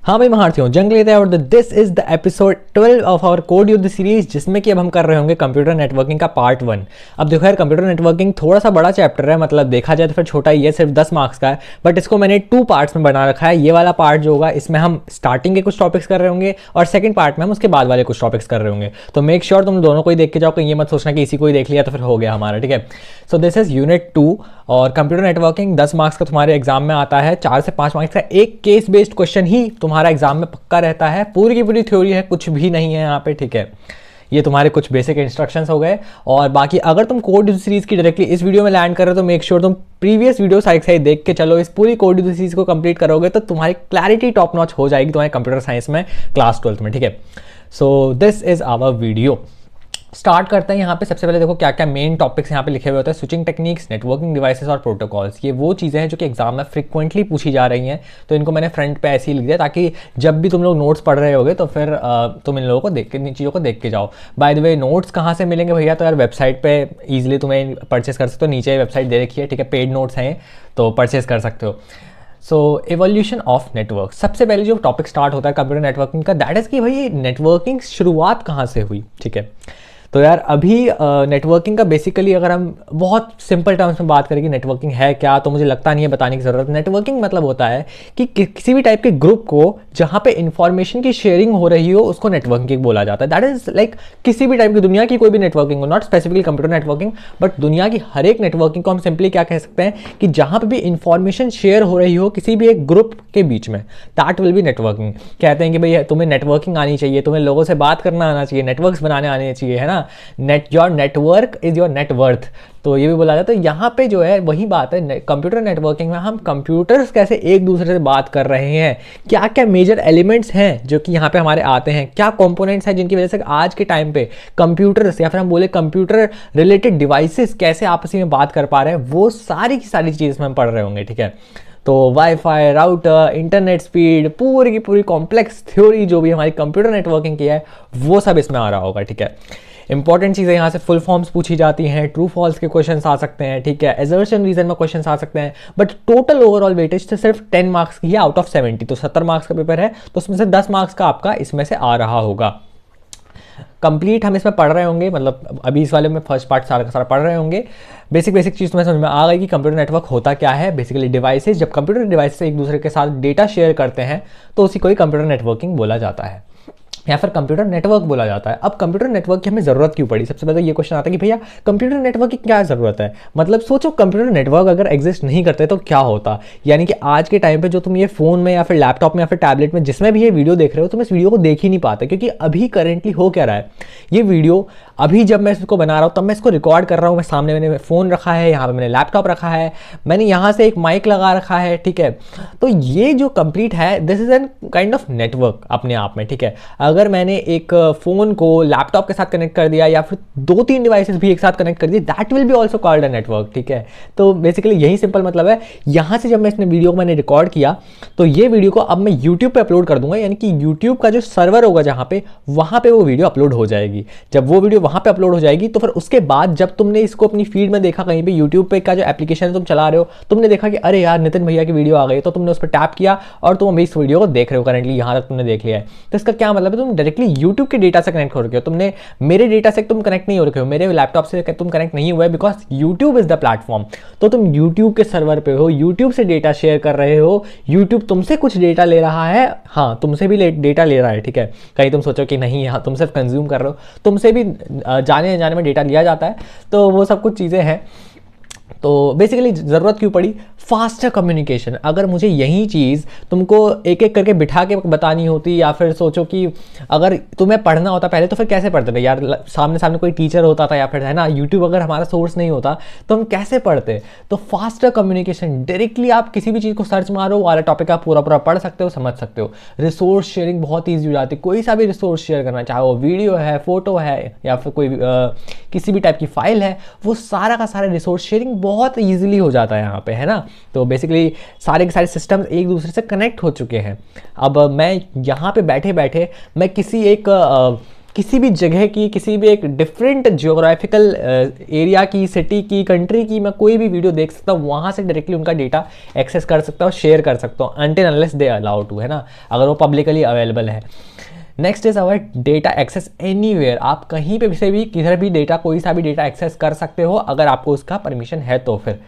हाँ भाई, महारथियों जंग लेते हैं और this is the episode 12 of our code युद्ध सीरीज, जिसमें कि अब हम कर रहे होंगे कंप्यूटर नेटवर्किंग का पार्ट 1। अब देखो यार, कंप्यूटर नेटवर्किंग थोड़ा सा बड़ा चैप्टर है, मतलब देखा जाए तो फिर छोटा ही है, सिर्फ 10 मार्क्स का है, बट इसको मैंने 2 पार्ट्स में बना रखा है। ये वाला पार्ट जो होगा इसमें हम स्टार्टिंग के कुछ टॉपिक्स कर रहे होंगे और सेकंड पार्ट में हम उसके बाद वाले कुछ टॉपिक्स कर रहे होंगे। तो मेक श्योर तुम दोनों को ही देख के जाओ, कहीं ये मत सोचना कि इसी को ही देख लिया तो फिर हो गया हमारा, ठीक है। सो दिस इज यूनिट 2 और कंप्यूटर नेटवर्किंग 10 मार्क्स का तुम्हारे एग्जाम में आता है। 4 से 5 मार्क्स का एक केस बेस्ड क्वेश्चन ही तुम्हारा एग्जाम में पक्का रहता है। पूरी की पूरी थ्योरी है, कुछ भी नहीं है यहाँ पे, ठीक है। ये तुम्हारे कुछ बेसिक इंस्ट्रक्शंस हो गए। और बाकी अगर तुम कोड सीरीज की डायरेक्टली इस वीडियो में लैंड कर रहे हो तो मेक श्योर तुम प्रीवियस वीडियो साइड साइड देख के चलो। इस पूरी कोड सीरीज को कंप्लीट करोगे तो तुम्हारी क्लैरिटी टॉप नॉच हो जाएगी तुम्हारे कंप्यूटर साइंस में क्लास 12 में, ठीक है। So this is our video. Start करते हैं। यहाँ पे सबसे पहले देखो क्या क्या मेन टॉपिक्स यहाँ पे लिखे हुए होते हैं। स्विचिंग टेक्निक्स, नेटवर्किंग डिवाइसेस और प्रोटोकॉल्स। ये वो चीज़ें हैं जो कि एग्जाम में फ्रिक्वेंटली पूछी जा रही हैं, तो इनको मैंने फ्रंट पे ऐसे ही लिख दिया ताकि जब भी तुम लोग नोट्स पढ़ रहे होगे तो फिर तुम इन लोगों को देख के, इन चीज़ों को देख के जाओ। बाय द वे, नोट्स कहाँ से मिलेंगे भैया? तो यार वेबसाइट पे ईजिली तुम्हें परचेस कर सकते हो, नीचे वेबसाइट दे रखी है, ठीक है। पेड नोट्स हैं तो परचेस कर सकते हो। सो एवोल्यूशन ऑफ नेटवर्क, सबसे पहले जो टॉपिक स्टार्ट होता है कंप्यूटर नेटवर्किंग का, दैट इज़ कि भाई नेटवर्किंग शुरुआत कहाँ से हुई, ठीक है। तो यार अभी नेटवर्किंग का बेसिकली अगर हम बहुत सिंपल टर्म्स में बात करें कि नेटवर्किंग है क्या, तो मुझे लगता नहीं है बताने की ज़रूरत। नेटवर्किंग मतलब होता है कि किसी भी टाइप के ग्रुप को जहाँ पे इंफॉर्मेशन की शेयरिंग हो रही हो उसको नेटवर्किंग बोला जाता है। दैट इज़ लाइक किसी भी टाइप की दुनिया की कोई भी नेटवर्किंग हो, not specifically computer networking, but दुनिया की हर एक नेटवर्किंग को हम सिंपली क्या कह सकते हैं कि जहाँ पे भी इंफॉर्मेशन शेयर हो रही हो किसी भी एक ग्रुप के बीच में, दैट विल बी नेटवर्किंग। कहते हैं कि भाई तुम्हें नेटवर्किंग आनी चाहिए, तुम्हें लोगों से बात करना आना चाहिए, नेटवर्क्स बनाने आने चाहिए, है ना। Your network is your net worth, तो ये भी बोला जाता है। तो यहाँ पे जो है वही बात है, कंप्यूटर नेटवर्किंग में हम कंप्यूटर्स कैसे एक दूसरे से बात कर रहे हैं, क्या क्या मेजर एलिमेंट्स हैं जो कि यहाँ पे हमारे आते हैं, क्या कंपोनेंट्स हैं जिनकी वजह से आज के टाइम पे कंप्यूटर्स या फिर हम बोले कंप्यूटर रिलेटेड डिवाइसेस कैसे आपस में बात कर पा रहे हैं, वो सारी की सारी चीज़ में हम पढ़ रहे होंगे, ठीक है। तो वाईफाई, राउटर, इंटरनेट स्पीड, पूरी की पूरी कॉम्प्लेक्स थ्योरी जो भी हमारी कंप्यूटर नेटवर्किंग की है वो सब इसमें आ रहा होगा, ठीक है। इंपॉर्टेंट चीज़ें यहाँ से फुल फॉर्म्स पूछी जाती हैं, ट्रू फॉल्स के क्वेश्चंस आ सकते हैं, ठीक है। एजर्शन रीजन में क्वेश्चंस आ सकते हैं, बट टोटल ओवरऑल वेटेज तो सिर्फ 10 मार्क्स की है आउट ऑफ 70, तो 70 मार्क्स का पेपर है, तो उसमें से 10 मार्क्स का आपका इसमें से आ रहा होगा। कंप्लीट हम इसमें पढ़ रहे होंगे, मतलब अभी इस वाले में फर्स्ट पार्ट सारा का सारा पढ़ रहे होंगे। बेसिक चीज़ तुम्हें समझ में आ गई कि कंप्यूटर नेटवर्क होता क्या है। बेसिकली डिवाइसेस, जब कंप्यूटर डिवाइस एक दूसरे के साथ डेटा शेयर करते हैं तो उसी को ही कंप्यूटर नेटवर्किंग बोला जाता है या फिर कंप्यूटर नेटवर्क बोला जाता है। अब कंप्यूटर नेटवर्क की हमें ज़रूरत क्यों पड़ी? सबसे पहले ये क्वेश्चन आता है कि भैया कंप्यूटर नेटवर्क की क्या ज़रूरत है। मतलब सोचो, कंप्यूटर नेटवर्क अगर एग्जिस्ट नहीं करते तो क्या होता। यानी कि आज के टाइम पे जो तुम ये फ़ोन में या फिर लैपटॉप में या फिर टैबलेट में जिसमें भी ये वीडियो देख रहे हो, तुम इस वीडियो को देख ही नहीं पाते, क्योंकि अभी करेंटली हो क्या रहा है। ये वीडियो अभी जब मैं इसको बना रहा हूँ तब मैं इसको रिकॉर्ड कर रहा हूँ, मैं सामने मैंने फ़ोन रखा है, यहाँ पे मैंने लैपटॉप रखा है, मैंने यहाँ से एक माइक लगा रखा है, ठीक है। तो ये जो कंप्लीट है, this is an kind of network अपने आप में, ठीक है। अगर मैंने एक फ़ोन को लैपटॉप के साथ कनेक्ट कर दिया या फिर 2-3 डिवाइसेस भी एक साथ कनेक्ट कर दिए, that will be also called a network, ठीक है। तो बेसिकली यही सिंपल मतलब है। यहाँ से जब मैं इसने वीडियो को मैंने रिकॉर्ड किया तो ये वीडियो को अब मैं यूट्यूब पे अपलोड कर दूंगा, यानी कि यूट्यूब का जो सर्वर होगा जहाँ पे, वहाँ पे वो वीडियो अपलोड हो जाएगी। जब वो वीडियो वहाँ पे अपलोड हो जाएगी तो फिर उसके बाद जब तुमने इसको अपनी फीड में देखा, कहीं पे यूट्यूब पे का जो एप्लीकेशन तुम चला रहे हो, तुमने देखा कि अरे यार नितिन भैया की वीडियो आ गई, तो तुमने उस पर टैप किया और तुम अभी इस वीडियो को देख रहे हो, करेंटली यहाँ तक तुमने देख लिया है। तो इसका क्या मतलब है, तुम डायरेक्टली यूट्यूब के डेटा से कनेक्ट हो रखे हो। तुमने मेरे डेटा से तुम कनेक्ट नहीं हो रखे हो, मेरे लैपटॉप से तुम कनेक्ट नहीं हुए, because YouTube is the platform. तो तुम यूट्यूब के सर्वर पे हो, यूट्यूब से डेटा शेयर कर रहे हो, यूट्यूब तुमसे कुछ डेटा ले रहा है, हाँ तुमसे भी डेटा ले रहा है, ठीक है। कहीं तुम सोचो कि नहीं, हाँ तुम सिर्फ कंज्यूम कर रहे हो, तुमसे भी जाने जाने में डेटा लिया जाता है। तो वो सब कुछ चीज़ें हैं। तो बेसिकली ज़रूरत क्यों पड़ी? Faster communication. अगर मुझे यही चीज़ तुमको एक एक करके बिठा के बतानी होती, या फिर सोचो कि अगर तुम्हें पढ़ना होता पहले, तो फिर कैसे पढ़ते थे यार? सामने सामने कोई टीचर होता था या फिर, है ना, यूट्यूब अगर हमारा सोर्स नहीं होता तो हम कैसे पढ़ते? तो फास्टर कम्युनिकेशन, डायरेक्टली आप किसी भी चीज़ को सर्च मारो, वाला टॉपिक आप पूरा पूरा पढ़ सकते हो, समझ सकते हो। रिसोर्स शेयरिंग बहुत ईजी हो जाती है। कोई सा भी रिसोर्स शेयर करना, चाहे वो वीडियो है, फोटो है, या फिर कोई किसी भी टाइप की फाइल है, वो सारा का सारा रिसोर्स शेयरिंग बहुत ईजिली हो जाता है यहाँ पे, है ना। तो बेसिकली सारे के सारे सिस्टम्स एक दूसरे से कनेक्ट हो चुके हैं। अब मैं यहाँ पे बैठे बैठे मैं किसी एक किसी भी जगह की, किसी भी एक डिफरेंट जियोग्राफिकल एरिया की, सिटी की, कंट्री की मैं कोई भी वीडियो देख सकता हूँ, वहाँ से डायरेक्टली उनका डेटा एक्सेस कर सकता हूँ, शेयर कर सकता हूँ, until unless they allow to, है ना, अगर वो पब्लिकली अवेलेबल है। Next is our data access anywhere. आप कहीं पे से भी किधर भी डेटा, कोई सा भी डेटा एक्सेस कर सकते हो अगर आपको उसका परमिशन है तो। फिर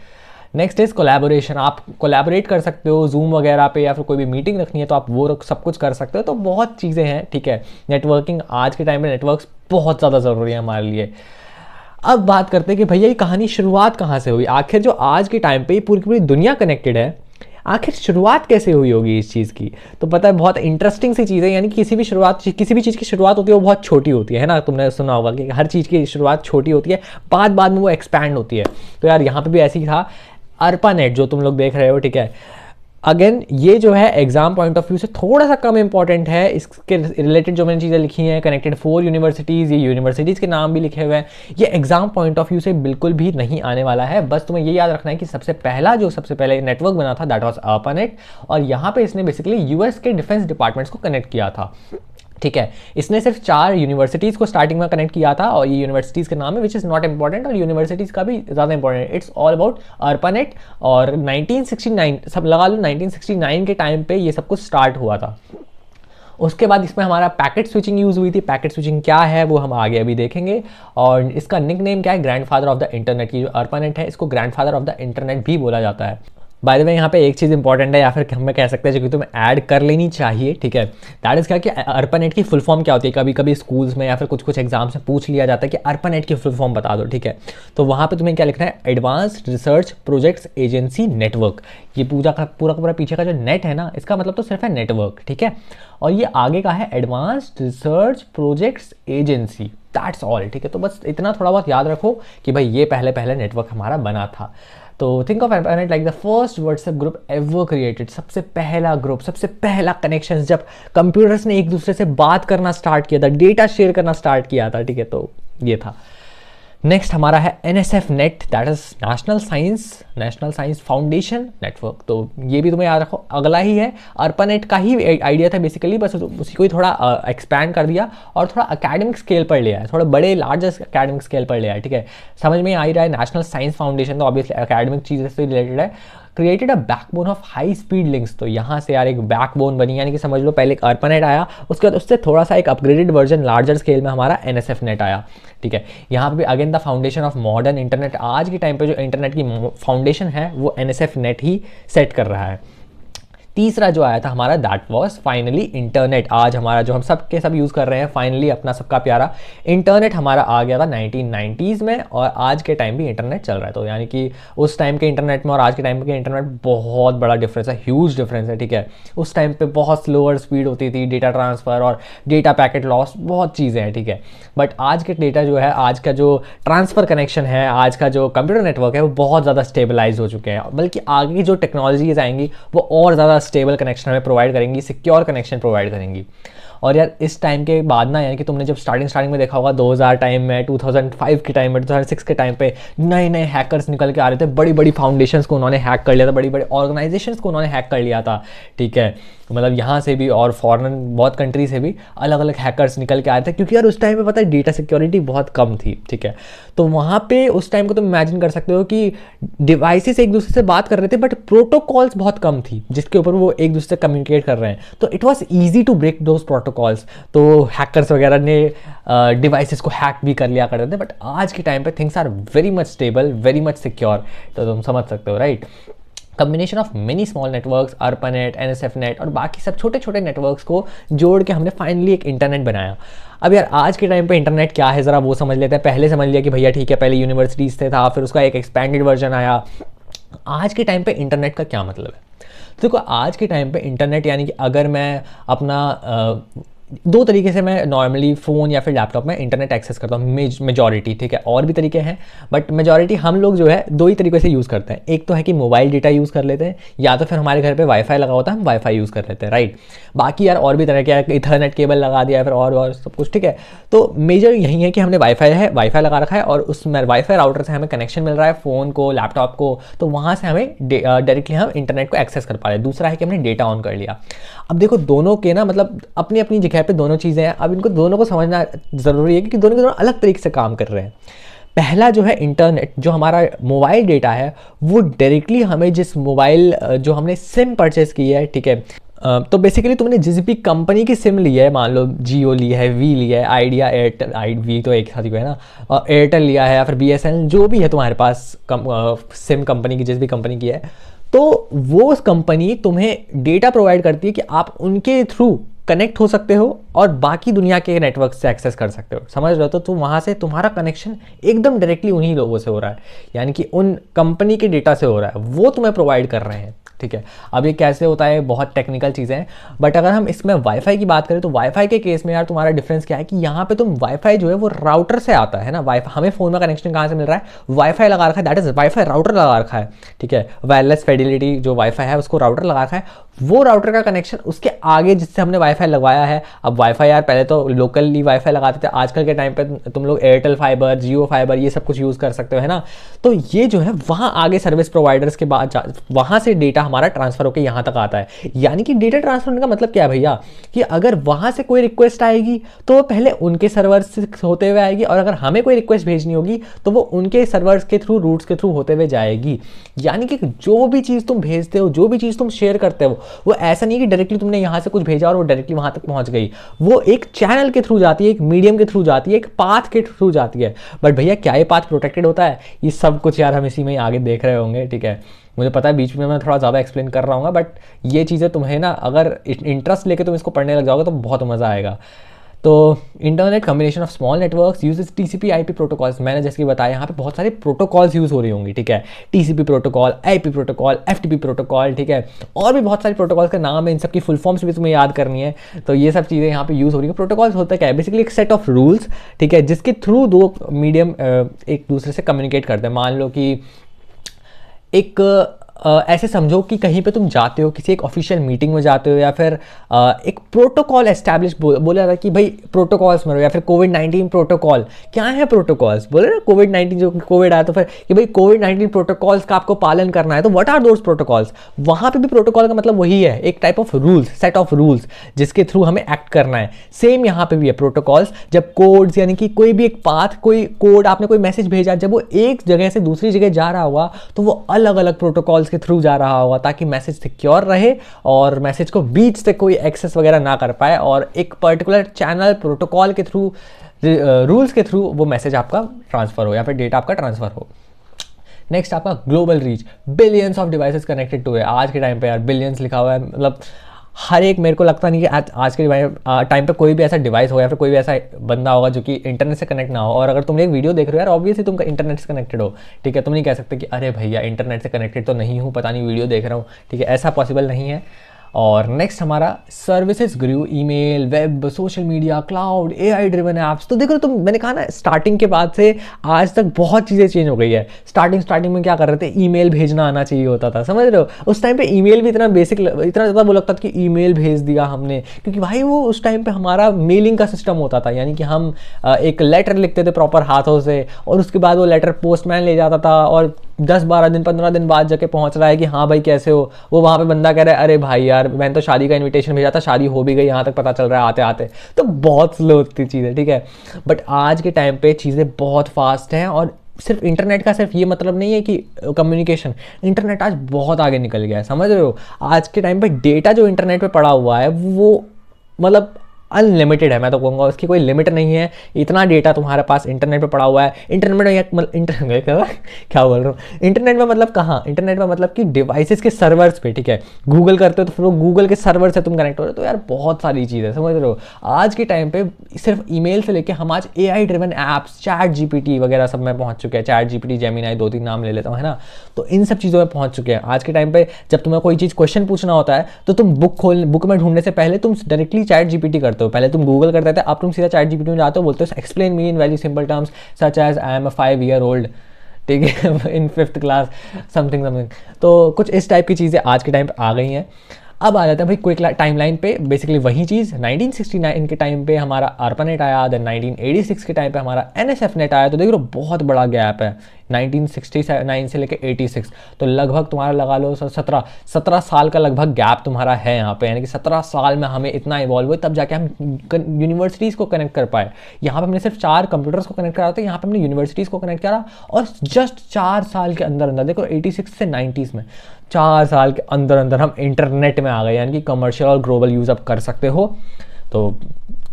नेक्स्ट इज कोलैबोरेशन। आप कोलैबोरेट कर सकते हो जूम वगैरह पे, या फिर कोई भी मीटिंग रखनी है तो आप वो सब कुछ कर सकते हो। तो बहुत चीज़ें हैं, ठीक है। नेटवर्किंग आज के टाइम में नेटवर्क्स बहुत ज़्यादा ज़रूरी है हमारे लिए। अब बात करते हैं कि भैया ये कहानी शुरुआत कहाँ से हुई, आखिर जो आज के टाइम पे पूरी पूरी दुनिया कनेक्टेड है, आखिर शुरुआत कैसे हुई होगी इस चीज़ की। तो पता है बहुत इंटरेस्टिंग सी चीज़ है, यानी किसी भी चीज़ की शुरुआत होती है वो बहुत छोटी होती है ना। तुमने सुना होगा कि हर चीज़ की शुरुआत छोटी होती है, बाद में वो एक्सपैंड होती है। तो यार यहाँ पे भी ऐसे ही था। ARPANET जो तुम लोग देख रहे हो, ठीक है, अगेन ये जो है एग्जाम पॉइंट ऑफ व्यू से थोड़ा सा कम इंपॉर्टेंट है। इसके रिलेटेड जो मैंने चीज़ें लिखी हैं, कनेक्टेड 4 यूनिवर्सिटीज़, ये यूनिवर्सिटीज़ के नाम भी लिखे हुए हैं, ये एग्जाम पॉइंट ऑफ व्यू से बिल्कुल भी नहीं आने वाला है। बस तुम्हें ये याद रखना है कि सबसे पहले नेटवर्क बना था, दैट वाज ARPANET, और यहाँ पे इसने बेसिकली यूएस के डिफेंस डिपार्टमेंट्स को कनेक्ट किया था, ठीक है। इसने सिर्फ 4 यूनिवर्सिटीज़ को स्टार्टिंग में कनेक्ट किया था, और ये यूनिवर्सिटीज़ के नाम है विच इज़ नॉट इंपॉर्टेंट, और यूनिवर्सिटीज़ का भी ज़्यादा important. It's all about ARPANET। और 1969 सब लगा लो, 1969 के टाइम पे ये सब कुछ स्टार्ट हुआ था। उसके बाद इसमें हमारा पैकेट स्विचिंग यूज़ हुई थी। पैकेट स्विचिंग क्या है वो हम आगे अभी देखेंगे। और इसका निक नेम क्या है, ग्रैंडफादर ऑफ द इंटरनेट। की जो ARPANET है इसको ग्रैंडफादर ऑफ द इंटरनेट भी बोला जाता है। बाय द वे यहाँ पे एक चीज़ इंपॉर्टेंट है, या फिर हमें कह सकते हैं जो कि तुम्हें ऐड कर लेनी चाहिए, ठीक है। दैट इज़ क्या कि ARPANET की फुल फॉर्म क्या होती है। कभी कभी स्कूल्स में या फिर कुछ एग्जाम्स में पूछ लिया जाता है कि ARPANET की फुल फॉर्म बता दो, ठीक है। तो वहाँ पे तुम्हें क्या लिखना है, advanced research projects agency network. ये पूरा पीछे का जो नेट है ना, इसका मतलब तो सिर्फ है नेटवर्क, ठीक है। और ये आगे का है advanced research projects agency, that's all, ठीक है। तो बस इतना थोड़ा बहुत याद रखो कि भाई ये पहले नेटवर्क हमारा बना था। तो think of ARPANET like the first WhatsApp group ever created. सबसे पहला ग्रुप, सबसे पहला कनेक्शन जब कंप्यूटर्स ने एक दूसरे से बात करना स्टार्ट किया था, डेटा शेयर करना स्टार्ट किया था, ठीक है। तो ये था। नेक्स्ट हमारा है NSF net, that is national science foundation network. तो ये भी तुम्हें याद रखो, अगला ही है। ARPANET का ही आइडिया था बेसिकली, बस उसी को ही थोड़ा एक्सपैंड कर दिया और थोड़ा एकेडमिक स्केल पर ले आया, थोड़ा बड़े लार्जर एकेडमिक स्केल पर ले आया, ठीक है। समझ में आ ही रहा है, नेशनल साइंस फाउंडेशन तो ऑब्वियसली एकेडमिक चीज़ से रिलेटेड है। Created a backbone of high speed links. तो यहाँ से यार एक बैकबोन बनी, यानी कि समझ लो पहले एक ARPANEट आया, उसके बाद उससे थोड़ा सा एक अपग्रेडेड वर्जन लार्जर स्केल में हमारा NSF नेट आया, ठीक है। यहाँ पे भी again the foundation of modern internet. आज के टाइम पे जो इंटरनेट की फाउंडेशन है वो NSF नेट ही सेट कर रहा है। तीसरा जो आया था हमारा, दैट वाज फाइनली इंटरनेट। आज हमारा जो हम सब के सब यूज़ कर रहे हैं, फाइनली अपना सबका प्यारा इंटरनेट हमारा आ गया था 1990s में, और आज के टाइम भी इंटरनेट चल रहा है। तो यानी कि उस टाइम के इंटरनेट में और आज के टाइम के इंटरनेट बहुत बड़ा डिफरेंस है, ह्यूज डिफरेंस है, ठीक है। उस टाइम पे बहुत स्लोअर स्पीड होती थी, डेटा ट्रांसफ़र और डेटा पैकेट लॉस, बहुत चीज़ें हैं, ठीक है। बट आज के डेटा जो है, आज का जो ट्रांसफ़र कनेक्शन है, आज का जो कंप्यूटर नेटवर्क है, वो बहुत ज़्यादा स्टेबलाइज हो चुके हैं। बल्कि आगे की जो टेक्नोलॉजीज आएंगी वो और ज़्यादा स्टेबल कनेक्शन हमें प्रोवाइड करेंगी, सिक्योर कनेक्शन प्रोवाइड करेंगी। और यार इस टाइम के बाद ना, यानी कि तुमने जब स्टार्टिंग में देखा होगा 2000 टाइम में, 2005 के टाइम में, 2006 के टाइम पे नए हैकर्स निकल के आ रहे थे, बड़ी बड़ी फाउंडेशंस को उन्होंने हैक कर लिया था, बड़ी बड़ी ऑर्गेनाइजेशंस को उन्होंने हैक कर लिया था, ठीक है। मतलब यहाँ से भी और फॉरेन बहुत कंट्री से भी अलग अलग हैकर्स निकल के आए थे, क्योंकि यार उस टाइम पे पता है डेटा सिक्योरिटी बहुत कम थी, ठीक है। तो वहाँ पे उस टाइम को तुम इमेजिन कर सकते हो कि डिवाइसेस एक दूसरे से बात कर रहे थे, बट प्रोटोकॉल्स बहुत कम थी जिसके ऊपर वो एक दूसरे से कम्युनिकेट कर रहे हैं। तो it was easy to break those protocols. तो हैकर्स वगैरह ने डिवाइसेस को हैक भी कर लिया करते थे। बट आज के टाइम पे things are very much stable, very much secure. तो तुम समझ सकते हो, right. Combination of many small networks, ARPANET, NSF net और बाकी सब छोटे छोटे नेटवर्क्स को जोड़ के हमने फाइनली एक इंटरनेट बनाया। अब यार आज के टाइम पे इंटरनेट क्या है ज़रा वो समझ लेते हैं। पहले समझ लिया कि भैया ठीक है, पहले यूनिवर्सिटीज़ से था, फिर उसका एक एक्सपैंडेड वर्जन आया। आज के टाइम पे इंटरनेट का क्या मतलब है? देखो आज के टाइम पे इंटरनेट यानी कि अगर मैं अपना दो तरीके से मैं नॉर्मली फ़ोन या फिर लैपटॉप में इंटरनेट एक्सेस करता हूँ, मेजॉरिटी, ठीक है। और भी तरीके हैं बट मेजॉरिटी हम लोग जो है दो ही तरीके से यूज़ करते हैं। एक तो है कि मोबाइल डेटा यूज़ कर लेते हैं, या तो फिर हमारे घर पे वाईफाई लगा होता है, हम वाईफाई यूज़ कर लेते हैं, राइट। बाकी यार और भी तरह के इथरनेट केबल लगा दिया है फिर और सब कुछ, ठीक है। तो मेजर यही है कि हमने वाईफाई लगा रखा है और उसमें वाईफाई राउटर से हमें कनेक्शन मिल रहा है फ़ोन को, लैपटॉप को, तो वहाँ से हमें डायरेक्टली हम इंटरनेट को एक्सेस कर पा रहे हैं। दूसरा है कि हमने डेटा ऑन कर लिया। अब देखो दोनों के ना मतलब अपनी अपनी जगह पे दोनों चीज़ें हैं। अब इनको दोनों को समझना ज़रूरी है कि दोनों के दोनों अलग तरीके से काम कर रहे हैं। पहला जो है इंटरनेट, जो हमारा मोबाइल डेटा है वो डायरेक्टली हमें जिस मोबाइल जो हमने सिम परचेस की है, ठीक है, तो बेसिकली तुमने जिस भी कंपनी की सिम ली है, मान लो जियो ली है, वी लिया है, आइडिया, एयरटेल, वी तो एक साथ ही है ना, एयरटेल लिया है या फिर BSNL, जो भी है तुम्हारे पास सिम कंपनी की, जिस भी कंपनी की है, तो वो कंपनी तुम्हें डेटा प्रोवाइड करती है कि आप उनके थ्रू कनेक्ट हो सकते हो और बाकी दुनिया के नेटवर्क से एक्सेस कर सकते हो। समझ रहे हो? तो वहाँ से तुम्हारा कनेक्शन एकदम डायरेक्टली उन्हीं लोगों से हो रहा है, यानी कि उन कंपनी के डेटा से हो रहा है, वो तुम्हें प्रोवाइड कर रहे हैं, ठीक है। अब ये कैसे होता है, बहुत टेक्निकल चीज़ें हैं, बट अगर हम इसमें वाईफाई की बात करें तो वाईफाई के केस में यार तुम्हारा डिफरेंस क्या है कि यहाँ पे तुम वाईफाई जो है वो राउटर से आता है ना। वाईफाई हमें फ़ोन में कनेक्शन कहाँ से मिल रहा है, वाईफाई लगा रखा है, दैट इज़ वाईफाई राउटर लगा रखा है, ठीक है। वायरलेस फिडेलिटी जो वाईफाई है उसको राउटर लगा रखा है, वो राउटर का कनेक्शन उसके आगे जिससे हमने वाईफाई लगवाया है। अब वाईफाई यार पहले तो लोकली वाईफाई लगाते थे, आजकल के टाइम पे तुम लोग एयरटेल फाइबर, जियो फाइबर, ये सब कुछ यूज़ कर सकते हो, है ना। तो ये जो है वहाँ आगे सर्विस प्रोवाइडर्स के बाद वहाँ से डेटा हमारा ट्रांसफर होकर यहाँ तक आता है। यानी कि डेटा ट्रांसफर होने का मतलब क्या है भैया, कि अगर वहाँ से कोई रिक्वेस्ट आएगी तो वो पहले उनके सर्वर से होते हुए आएगी, और अगर हमें कोई रिक्वेस्ट भेजनी होगी तो वो उनके सर्वर्स के थ्रू, रूट्स के थ्रू होते हुए जाएगी। यानी कि जो भी चीज़ तुम भेजते हो, जो भी चीज़ तुम शेयर करते हो, वो ऐसा नहीं कि डायरेक्टली तुमने यहाँ से कुछ भेजा और वो डायरेक्टली वहाँ तक पहुँच गई। वो एक चैनल के थ्रू जाती है, एक मीडियम के थ्रू जाती है, एक पाथ के थ्रू जाती है। बट भैया क्या ये पाथ प्रोटेक्टेड होता है? ये सब कुछ यार हम इसी में आगे देख रहे होंगे, ठीक है। मुझे पता है बीच में मैं थोड़ा ज़्यादा एक्सप्लेन कर रहा हूँ, बट ये चीज़ें तुम्हें ना अगर इंटरेस्ट लेके तुम इसको पढ़ने लग जाओगे तो बहुत मज़ा आएगा। तो internet combination of small networks uses TCP IP protocols. मैंने जैसे कि बताया यहाँ पे बहुत सारे प्रोटोकॉल्स यूज़ हो रही होंगी, ठीक है। TCP protocol, IP protocol, FTP protocol, ठीक है, और भी बहुत सारे प्रोटोकॉल्स का नाम है, इन सब की फुल फॉर्म्स भी तुम्हें याद करनी है। तो ये सब चीज़ें यहाँ पे यूज़ हो रही है। प्रोटोकॉल्स होता क्या है, बेसिकली एक सेट ऑफ रूल्स, ठीक है, जिसके थ्रू दो मीडियम एक दूसरे से कम्युनिकेट करते हैं। मान लो कि एक ऐसे समझो कि कहीं पे तुम जाते हो, किसी एक ऑफिशियल मीटिंग में जाते हो, या फिर एक प्रोटोकॉल एस्टैब्लिश बोला जाता है कि भाई प्रोटोकॉल्स में, या फिर कोविड-19 प्रोटोकॉल। क्या है प्रोटोकॉल्स? बोले ना कोविड-19 जो कोविड आया तो फिर कि भाई कोविड-19 प्रोटोकॉल्स का आपको पालन करना है, तो व्हाट आर दोज प्रोटोकॉल्स? वहाँ पे भी प्रोटोकॉल का मतलब वही है, एक type of rules, set of rules जिसके थ्रू हमें एक्ट करना है। सेम यहाँ पे भी है प्रोटोकॉल्स। जब कोड्स, यानी कि कोई भी एक पाथ, कोई कोड, आपने कोई मैसेज भेजा, जब वो एक जगह से दूसरी जगह जा रहा होगा तो वो अलग अलग प्रोटोकॉल्स के थ्रू जा रहा होगा, ताकि मैसेज सिक्योर रहे और मैसेज को बीच से कोई एक्सेस वगैरह ना कर पाए, और एक पर्टिकुलर चैनल प्रोटोकॉल के थ्रू, रूल्स के थ्रू वो मैसेज आपका ट्रांसफर हो या फिर डेटा आपका ट्रांसफर हो। नेक्स्ट आपका global reach, billions of devices connected to है। आज के टाइम पे यार बिलियंस लिखा हुआ है, मतलब हर एक, मेरे को लगता नहीं कि आज के टाइम पे कोई भी ऐसा डिवाइस हो या फिर कोई भी ऐसा बंदा होगा जो कि इंटरनेट से कनेक्ट ना हो। और अगर तुम एक वीडियो देख रहे हो यार, ऑब्वियसली तुम इंटरनेट से कनेक्टेड हो, ठीक है। तुम नहीं कह सकते कि अरे भैया इंटरनेट से कनेक्टेड तो नहीं हूँ, पता नहीं वीडियो देख रहा हूँ, ठीक है, ऐसा पॉसिबल नहीं है। और नेक्स्ट हमारा सर्विसेज ग्रू, email, web, social media, cloud, AI driven apps. तो देखो तुम, मैंने कहा ना स्टार्टिंग के बाद से आज तक बहुत चीज़ें चेंज हो गई है। स्टार्टिंग में क्या कर रहे थे, ईमेल भेजना आना चाहिए होता था, समझ रहे हो। उस टाइम पे ईमेल भी इतना बेसिक, इतना ज़्यादा वो लगता था कि ईमेल भेज दिया हमने, क्योंकि भाई वो उस टाइम पे हमारा मेलिंग का सिस्टम होता था, यानी कि हम एक लेटर लिखते थे प्रॉपर हाथों से, और उसके बाद वो लेटर पोस्टमैन ले जाता था, और 10-12 दिन 15 दिन बाद जाके पहुंच रहा है कि हाँ भाई कैसे हो। वो वहाँ पे बंदा कह रहा है अरे भाई यार मैंने तो शादी का इनविटेशन भेजा था, शादी हो भी गई, यहाँ तक पता चल रहा है आते आते। तो बहुत स्लो होती चीज़ें, ठीक है। बट आज के टाइम पे चीज़ें बहुत फास्ट हैं, और सिर्फ इंटरनेट का सिर्फ ये मतलब नहीं है कि कम्युनिकेशन, इंटरनेट आज बहुत आगे निकल गया है, समझ रहे हो। आज के टाइम पे डेटा जो इंटरनेट पे पड़ा हुआ है वो मतलब अनलिमिटेड है, मैं तो कहूँगा उसकी कोई लिमिट नहीं है। इतना डेटा तुम्हारे पास इंटरनेट पे पड़ा हुआ है। इंटरनेट क्या बोल रहा हूँ, इंटरनेट में मतलब कहाँ, इंटरनेट में मतलब कि डिवाइसेस के सर्वर्स पे, ठीक है। गूगल करते हो तो फिर वो गूगल के सर्वर से तुम कनेक्ट हो रहे हो। तो यार बहुत सारी चीज़ है, समझ रहे हो। आज के टाइम पे सिर्फ ईमेल से लेके हम आज AI ड्रिवन ऐप्स, ChatGPT वगैरह सब में पहुँच चुके हैं। ChatGPT, जेमिनी, 2-3 नाम ले लेता हूँ, है ना। तो इन सब चीज़ों में पहुँच चुके हैं आज के टाइम पे। जब तुम्हें कोई चीज़ क्वेश्चन पूछना होता है तो तुम बुक में ढूंढने से पहले तुम डायरेक्टली ChatGPT करते हो। पहले तुम गूगल करते थे, अब तुम सीधा ChatGPT में जाते हो, बोलते हो explain me in very simple terms such as I am a 5 year old, ठीक है, इन 5th क्लास समथिंग। तो कुछ इस टाइप की चीज़ें आज के टाइम पे आ गई हैं। अब आ जाता है भाई क्विक टाइमलाइन पे, बेसिकली वही चीज़ 1969 के टाइम पे हमारा ARPANET आया, देन 1986 के टाइम पे हमारा NSFNet आया। तो देख लो बहुत बड़ा गैप है 1969 से लेके 86, तो लगभग तुम्हारा लगा लो 17 साल का लगभग गैप तुम्हारा है यहाँ पे, यानी कि 17 साल में हमें इतना इवॉल्व हुए तब जाके हम यूनिवर्सिटीज़ को कनेक्ट कर पाए। यहाँ पे हमने सिर्फ 4 कंप्यूटर्स को कनेक्ट करा था, यहाँ पे हमने यूनिवर्सिटीज़ को कनेक्ट करा, और जस्ट 4 साल के अंदर अंदर देखो 86 से 90s में 4 साल के अंदर अंदर हम इंटरनेट में आ गए, यानी कि कमर्शियल और ग्लोबल यूज़ अब कर सकते हो। तो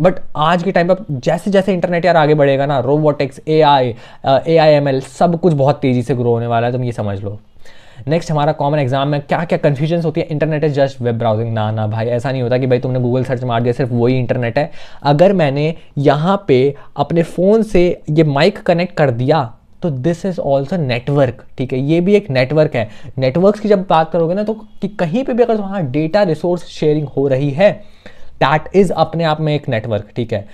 बट आज के टाइम पर जैसे जैसे इंटरनेट यार आगे बढ़ेगा ना, रोबोटिक्स, AI ML सब कुछ बहुत तेज़ी से ग्रो होने वाला है, तुम ये समझ लो। नेक्स्ट हमारा कॉमन एग्जाम में क्या क्या कन्फ्यूजन्स होती है, internet is just web browsing. ना भाई ऐसा नहीं होता कि भाई तुमने गूगल सर्च मार दिया सिर्फ वही इंटरनेट है। अगर मैंने यहाँ पे अपने फ़ोन से ये माइक कनेक्ट कर दिया तो दिस इज ऑल्सो नेटवर्क, ठीक है, ये भी एक नेटवर्क है। नेटवर्क्स की जब बात करोगे ना, तो कि कहीं पे भी अगर वहाँ डेटा रिसोर्स शेयरिंग हो रही है, दैट इज़ अपने आप में एक नेटवर्क, ठीक है।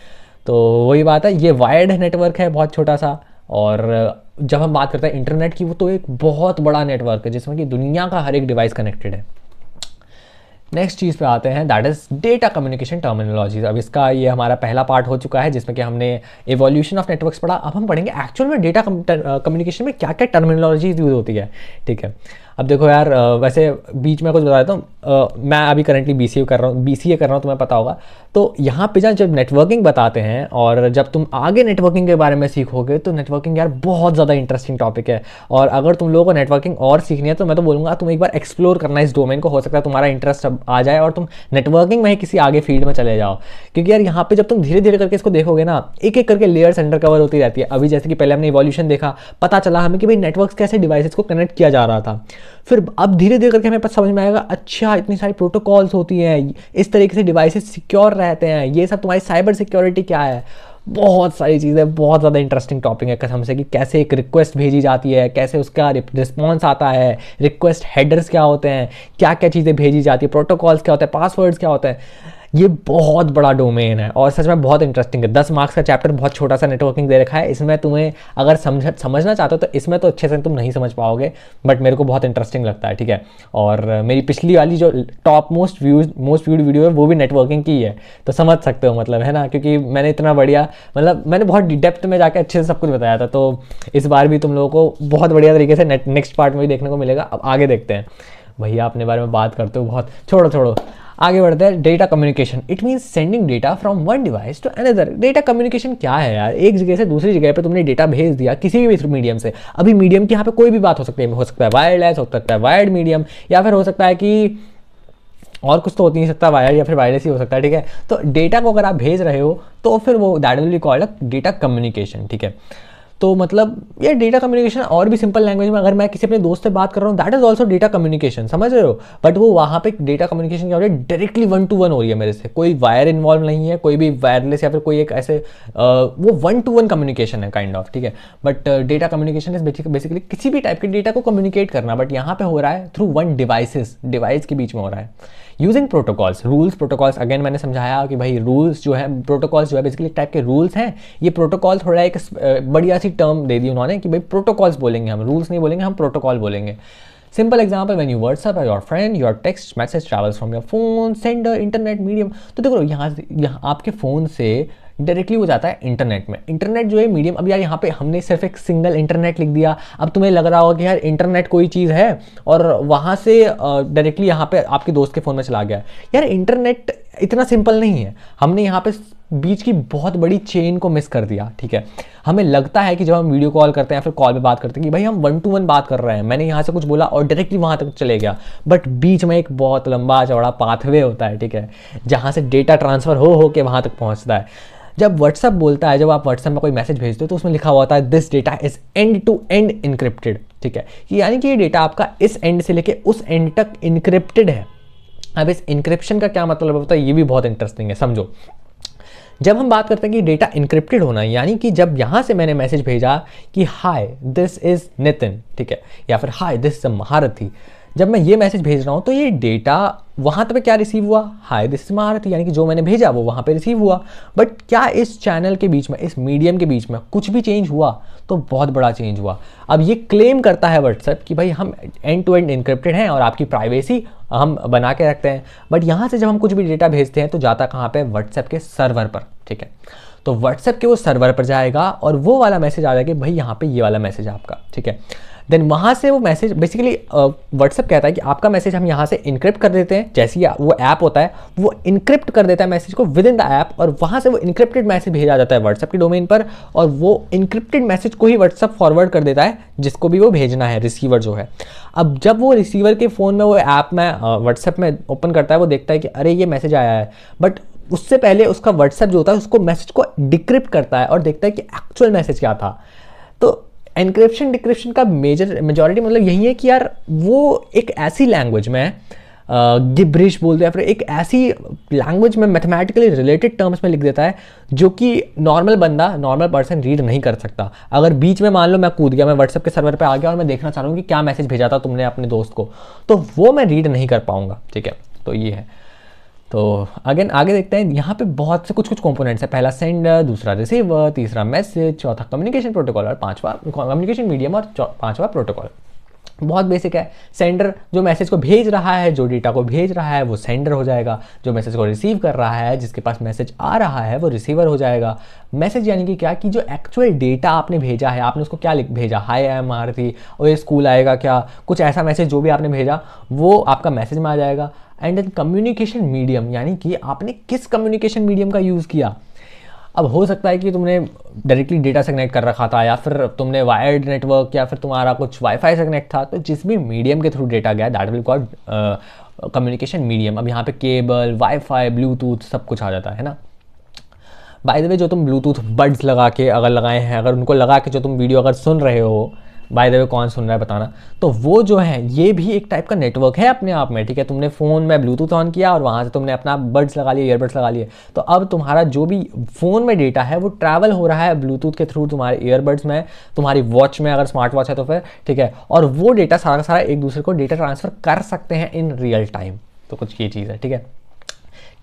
तो वही बात है, ये वायर्ड नेटवर्क है बहुत छोटा सा, और जब हम बात करते हैं इंटरनेट की, वो तो एक बहुत बड़ा नेटवर्क है जिसमें कि दुनिया का हर एक डिवाइस कनेक्टेड है। नेक्स्ट चीज़ पे आते हैं, that is data communication terminologies. अब इसका ये हमारा पहला पार्ट हो चुका है जिसमें कि हमने एवोल्यूशन ऑफ नेटवर्क्स पढ़ा। अब हम पढ़ेंगे एक्चुअल में डेटा कम्युनिकेशन में क्या क्या टर्मिनोलॉजीज यूज़ होती है, ठीक है। अब देखो यार, वैसे बीच में कुछ बता देता हूँ, मैं अभी करंटली BCA कर रहा हूँ, तुम्हें पता होगा। तो यहाँ पे जब नेटवर्किंग बताते हैं और जब तुम आगे नेटवर्किंग के बारे में सीखोगे, तो नेटवर्किंग यार बहुत ज़्यादा इंटरेस्टिंग टॉपिक है। और अगर तुम लोगों को नेटवर्किंग और सीखनी है तो मैं तो बोलूँगा तुम एक बार एक्सप्लोर करना इस डोमेन को, हो सकता है तुम्हारा इंटरेस्ट आ जाए और तुम नेटवर्किंग में ही किसी आगे फील्ड में चले जाओ। क्योंकि यार यहाँ पे जब तुम धीरे धीरे करके इसको देखोगे ना, एक एक करके लेयर्स अंडर कवर होती रहती है। अभी जैसे कि पहले हमने इवोल्यूशन देखा, पता चला हमें कि भाई नेटवर्क्स कैसे डिवाइसेस को कनेक्ट किया जा रहा था। फिर अब धीरे धीरे करके हमें पता समझ में आएगा, अच्छा इतनी सारी प्रोटोकॉल्स होती हैं, इस तरीके से डिवाइसेस सिक्योर रहते हैं, ये सब तुम्हारी साइबर सिक्योरिटी क्या है, बहुत सारी चीज़ें। बहुत ज़्यादा इंटरेस्टिंग टॉपिक है कसम से, कि कैसे एक रिक्वेस्ट भेजी जाती है, कैसे उसका रिस्पॉन्स आता है, रिक्वेस्ट हेडर्स क्या होते हैं, क्या क्या चीज़ें भेजी जाती है, प्रोटोकॉल्स क्या होते हैं, पासवर्ड्स क्या होते हैं। ये बहुत बड़ा डोमेन है और सच में बहुत इंटरेस्टिंग है। 10 मार्क्स का चैप्टर, बहुत छोटा सा नेटवर्किंग दे रखा है। इसमें तुम्हें अगर समझना चाहते हो तो इसमें तो अच्छे से तुम नहीं समझ पाओगे, बट मेरे को बहुत इंटरेस्टिंग लगता है, ठीक है। और मेरी पिछली वाली जो टॉप मोस्ट व्यूड वीडियो है वो भी नेटवर्किंग की है, तो समझ सकते हो मतलब, है ना। क्योंकि मैंने इतना बढ़िया, मतलब मैंने बहुत डेप्थ में जाकर अच्छे से सब कुछ बताया था। तो इस बार भी तुम लोगों को बहुत बढ़िया तरीके से नेक्स्ट पार्ट में भी देखने को मिलेगा। अब आगे देखते हैं। भैया अपने बारे में बात करते हो बहुत, छोड़ो आगे बढ़ते हैं। Data communication, it means sending data from one device to another. Data communication क्या है यार, एक जगह से दूसरी जगह पे तुमने डेटा भेज दिया किसी भी मीडियम से। अभी मीडियम की यहाँ पे कोई भी बात हो सकती है, वायरलेस, हो सकता है वायर्ड मीडियम, या फिर हो सकता है कि और कुछ तो हो नहीं सकता, वायर या फिर वायरलेस ही हो सकता है, ठीक है। तो डेटा को अगर आप भेज रहे हो तो फिर वो that will be called data communication, ठीक है। तो मतलब ये डेटा कम्युनिकेशन, और भी सिंपल लैंग्वेज में अगर मैं किसी अपने दोस्त से बात कर रहा हूँ, that is also data communication, समझ रहे हो। बट वो वहाँ पे डेटा कम्युनिकेशन क्या हो रही है, डायरेक्टली 1-to-1 हो रही है मेरे से, कोई वायर इन्वॉल्व नहीं है, कोई भी वायरलेस या फिर कोई एक ऐसे वो 1-to-1 कम्युनिकेशन है काइंड ऑफ, ठीक है। But data communication is basically किसी भी टाइप के डेटा को कम्युनिकेट करना, बट यहाँ पे हो रहा है थ्रू वन डिवाइस के बीच में हो रहा है। Using protocols, rules, protocols, again मैंने समझाया कि भाई रूल्स जो है, प्रोटोकॉल्स जो है बेसिकली एक टाइप के रूल्स हैं। ये प्रोटोकॉल थोड़ा एक बढ़िया सी टर्म दे दी उन्होंने कि भाई प्रोटोकॉल्स बोलेंगे हम, रूल्स नहीं बोलेंगे, हम प्रोटोकॉल बोलेंगे। Simple example, when you WhatsApp your friend, your text message travels from your phone, sender, internet medium. तो देखो यहाँ आपके फ़ोन से डायरेक्टली हो जाता है इंटरनेट में। इंटरनेट जो है मीडियम, अब यार यहाँ पे हमने सिर्फ एक सिंगल इंटरनेट लिख दिया। अब तुम्हें लग रहा होगा कि यार इंटरनेट कोई चीज़ है और वहाँ से डायरेक्टली यहाँ पे आपके दोस्त के फ़ोन में चला गया। यार इंटरनेट इतना सिंपल नहीं है, हमने यहाँ पे बीच की बहुत बड़ी चेन को मिस कर दिया, ठीक है। हमें लगता है कि जब हम वीडियो कॉल करते हैं या फिर कॉल पे बात करते हैं कि भाई हम 1-to-1 बात कर रहे हैं, मैंने यहाँ से कुछ बोला और डायरेक्टली वहाँ तक चले गया, बट बीच में एक बहुत लंबा चौड़ा पाथवे होता है, ठीक है, जहाँ से डेटा ट्रांसफ़र हो के वहाँ तक पहुँचता है। जब व्हाट्सएप बोलता है, जब आप व्हाट्सएप में कोई मैसेज भेजते हो तो उसमें लिखा हुआ होता है this data is end to end encrypted, ठीक है। यानी कि ये डेटा आपका इस एंड से लेके उस एंड तक इनक्रिप्टेड है। अब इस इनक्रिप्शन का क्या मतलब होता है, ये भी बहुत इंटरेस्टिंग है, समझो। जब हम बात करते हैं कि डेटा इनक्रिप्टेड होना, यानी कि जब यहाँ से मैंने मैसेज भेजा कि हाय दिस इज नितिन, ठीक है, या फिर हाय दिस इज महारथी, जब मैं ये मैसेज भेज रहा हूँ तो ये डेटा वहाँ पे क्या रिसीव हुआ, हाय दिस इज महारथी, यानी कि जो मैंने भेजा वो वहाँ पे रिसीव हुआ। बट क्या इस चैनल के बीच में, इस मीडियम के बीच में कुछ भी चेंज हुआ? तो बहुत बड़ा चेंज हुआ। अब ये क्लेम करता है व्हाट्सएप कि भाई हम एंड टू एंड इनक्रिप्टेड हैं और आपकी प्राइवेसी हम बना के रखते हैं। बट यहाँ से जब हम कुछ भी डेटा भेजते हैं तो जाता कहाँ पे, व्हाट्सएप के सर्वर पर, ठीक है। तो व्हाट्सएप के वो सर्वर पर जाएगा और वो वाला मैसेज आ जाएगा कि भाई यहाँ पे ये वाला मैसेज है आपका, ठीक है। देन वहाँ से वो मैसेज बेसिकली व्हाट्सएप कहता है कि आपका मैसेज हम यहाँ से इनक्रिप्ट कर देते हैं। जैसे ही वो ऐप होता है वो इनक्रिप्ट कर देता है मैसेज को विद इन द ऐप, और वहाँ से वो इनक्रिप्टेड मैसेज भेजा जाता है व्हाट्सएप के डोमेन पर, और वो इनक्रिप्टेड मैसेज को ही व्हाट्सएप फॉरवर्ड कर देता है जिसको भी वो भेजना है, रिसीवर जो है। अब जब वो रिसीवर के फ़ोन में वो ऐप में व्हाट्सएप में ओपन करता है, वो देखता है कि अरे ये मैसेज आया है, बट उससे पहले उसका व्हाट्सएप जो होता है उसको मैसेज को डिक्रिप्ट करता है और देखता है कि एक्चुअल मैसेज क्या था। तो एनक्रिप्शन डिक्रिप्शन का मेजॉरिटी मतलब यही है कि यार वो एक ऐसी लैंग्वेज में गिब्रिश बोलते हैं, फिर एक ऐसी लैंग्वेज में मैथमेटिकली रिलेटेड टर्म्स में लिख देता है जो कि नॉर्मल बंदा, नॉर्मल पर्सन रीड नहीं कर सकता। अगर बीच में मान लो मैं कूद गया, मैं व्हाट्सएप के सर्वर पे आ गया और मैं देखना चाह रहा हूँ कि क्या मैसेज भेजा था तुमने अपने दोस्त को, तो वो मैं रीड नहीं कर पाऊंगा, ठीक है। तो ये है। तो अगेन आगे देखते हैं, यहाँ पे बहुत से कुछ कंपोनेंट्स है। पहला सेंडर, दूसरा रिसीवर, तीसरा मैसेज, चौथा कम्युनिकेशन प्रोटोकॉल और पांचवा कम्युनिकेशन मीडियम और पांचवा प्रोटोकॉल। बहुत बेसिक है। सेंडर जो मैसेज को भेज रहा है, जो डेटा को भेज रहा है वो सेंडर हो जाएगा। जो मैसेज को रिसीव कर रहा है, जिसके पास मैसेज आ रहा है वो रिसीवर हो जाएगा। मैसेज यानी कि क्या, कि जो एक्चुअल डेटा आपने भेजा है, आपने उसको क्या भेजा, हाय आई एम मारुति और ये स्कूल आएगा क्या, कुछ ऐसा मैसेज जो भी आपने भेजा वो आपका मैसेज में आ जाएगा। एंड देन कम्युनिकेशन मीडियम, यानी कि आपने किस कम्युनिकेशन मीडियम का यूज़ किया। अब हो सकता है कि तुमने डायरेक्टली डेटा से कनेक्ट कर रखा था, या फिर तुमने वायर्ड नेटवर्क, या फिर तुम्हारा कुछ वाईफाई से कनेक्ट था। तो जिस भी मीडियम के थ्रू डेटा गया that will called communication medium. अब यहाँ पे केबल, वाईफाई, ब्लूटूथ सब कुछ आ जाता है ना। बाय द वे, जो तुम ब्लूटूथ बड्स लगा के अगर लगाए हैं, अगर उनको लगा के जो तुम वीडियो अगर सुन रहे हो, बाय द वे कौन सुन रहा है बताना, तो वो जो है ये भी एक टाइप का नेटवर्क है अपने आप में, ठीक है। तुमने फ़ोन में ब्लूटूथ ऑन किया और वहाँ से तुमने अपना बड्स लगा लिए, ईयरबड्स लगा लिए, तो अब तुम्हारा जो भी फ़ोन में डेटा है वो ट्रैवल हो रहा है ब्लूटूथ के थ्रू तुम्हारे ईयरबड्स में, तुम्हारी वॉच में अगर स्मार्ट वॉच है तो फिर, ठीक है। और वो डेटा सारा का सारा एक दूसरे को डेटा ट्रांसफ़र कर सकते हैं इन रियल टाइम। तो कुछ ये चीज़ है, ठीक है।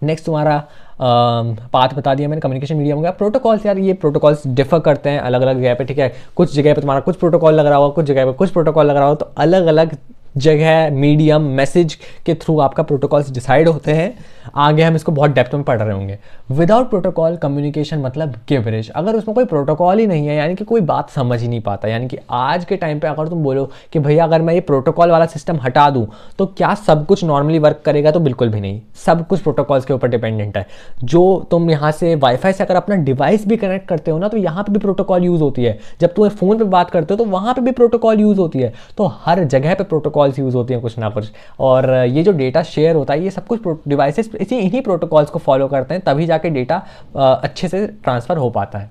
नेक्स्ट तुम्हारा पाथ बता दिया मैंने, कम्युनिकेशन मीडियम हो गया। प्रोटोकॉल्स, यार ये प्रोटोकॉल्स डिफर करते हैं अलग अलग जगह पे, ठीक है। कुछ जगह पे तुम्हारा कुछ प्रोटोकॉल लग रहा होगा, कुछ जगह पे कुछ प्रोटोकॉल लग रहा हो, तो अलग अलग जगह मीडियम मैसेज के थ्रू आपका प्रोटोकॉल्स डिसाइड होते हैं। आगे हम इसको बहुत डेप्थ में पढ़ रहे होंगे। विदाउट प्रोटोकॉल कम्युनिकेशन मतलब गिबरिश। अगर उसमें कोई प्रोटोकॉल ही नहीं है, यानी कि कोई बात समझ ही नहीं पाता। यानी कि आज के टाइम पे अगर तुम बोलो कि भैया अगर मैं ये प्रोटोकॉल वाला सिस्टम हटा दूं तो क्या सब कुछ नॉर्मली वर्क करेगा, तो बिल्कुल भी नहीं। सब कुछ प्रोटोकॉल्स के ऊपर डिपेंडेंट है। जो तुम यहाँ से वाईफाई से अगर अपना डिवाइस भी कनेक्ट करते हो ना, तो यहाँ पे भी प्रोटोकॉल यूज़ होती है। जब तुम फ़ोन पे बात करते हो तो वहाँ पे भी प्रोटोकॉल यूज़ होती है। तो हर जगह पे प्रोटोकॉल्स यूज़ होती हैं कुछ ना कुछ। और ये जो डेटा शेयर होता है ये सब कुछ डिवाइसेस इन्हीं प्रोटोकॉल्स को फॉलो करते हैं, तभी जाके डेटा अच्छे से ट्रांसफ़र हो पाता है।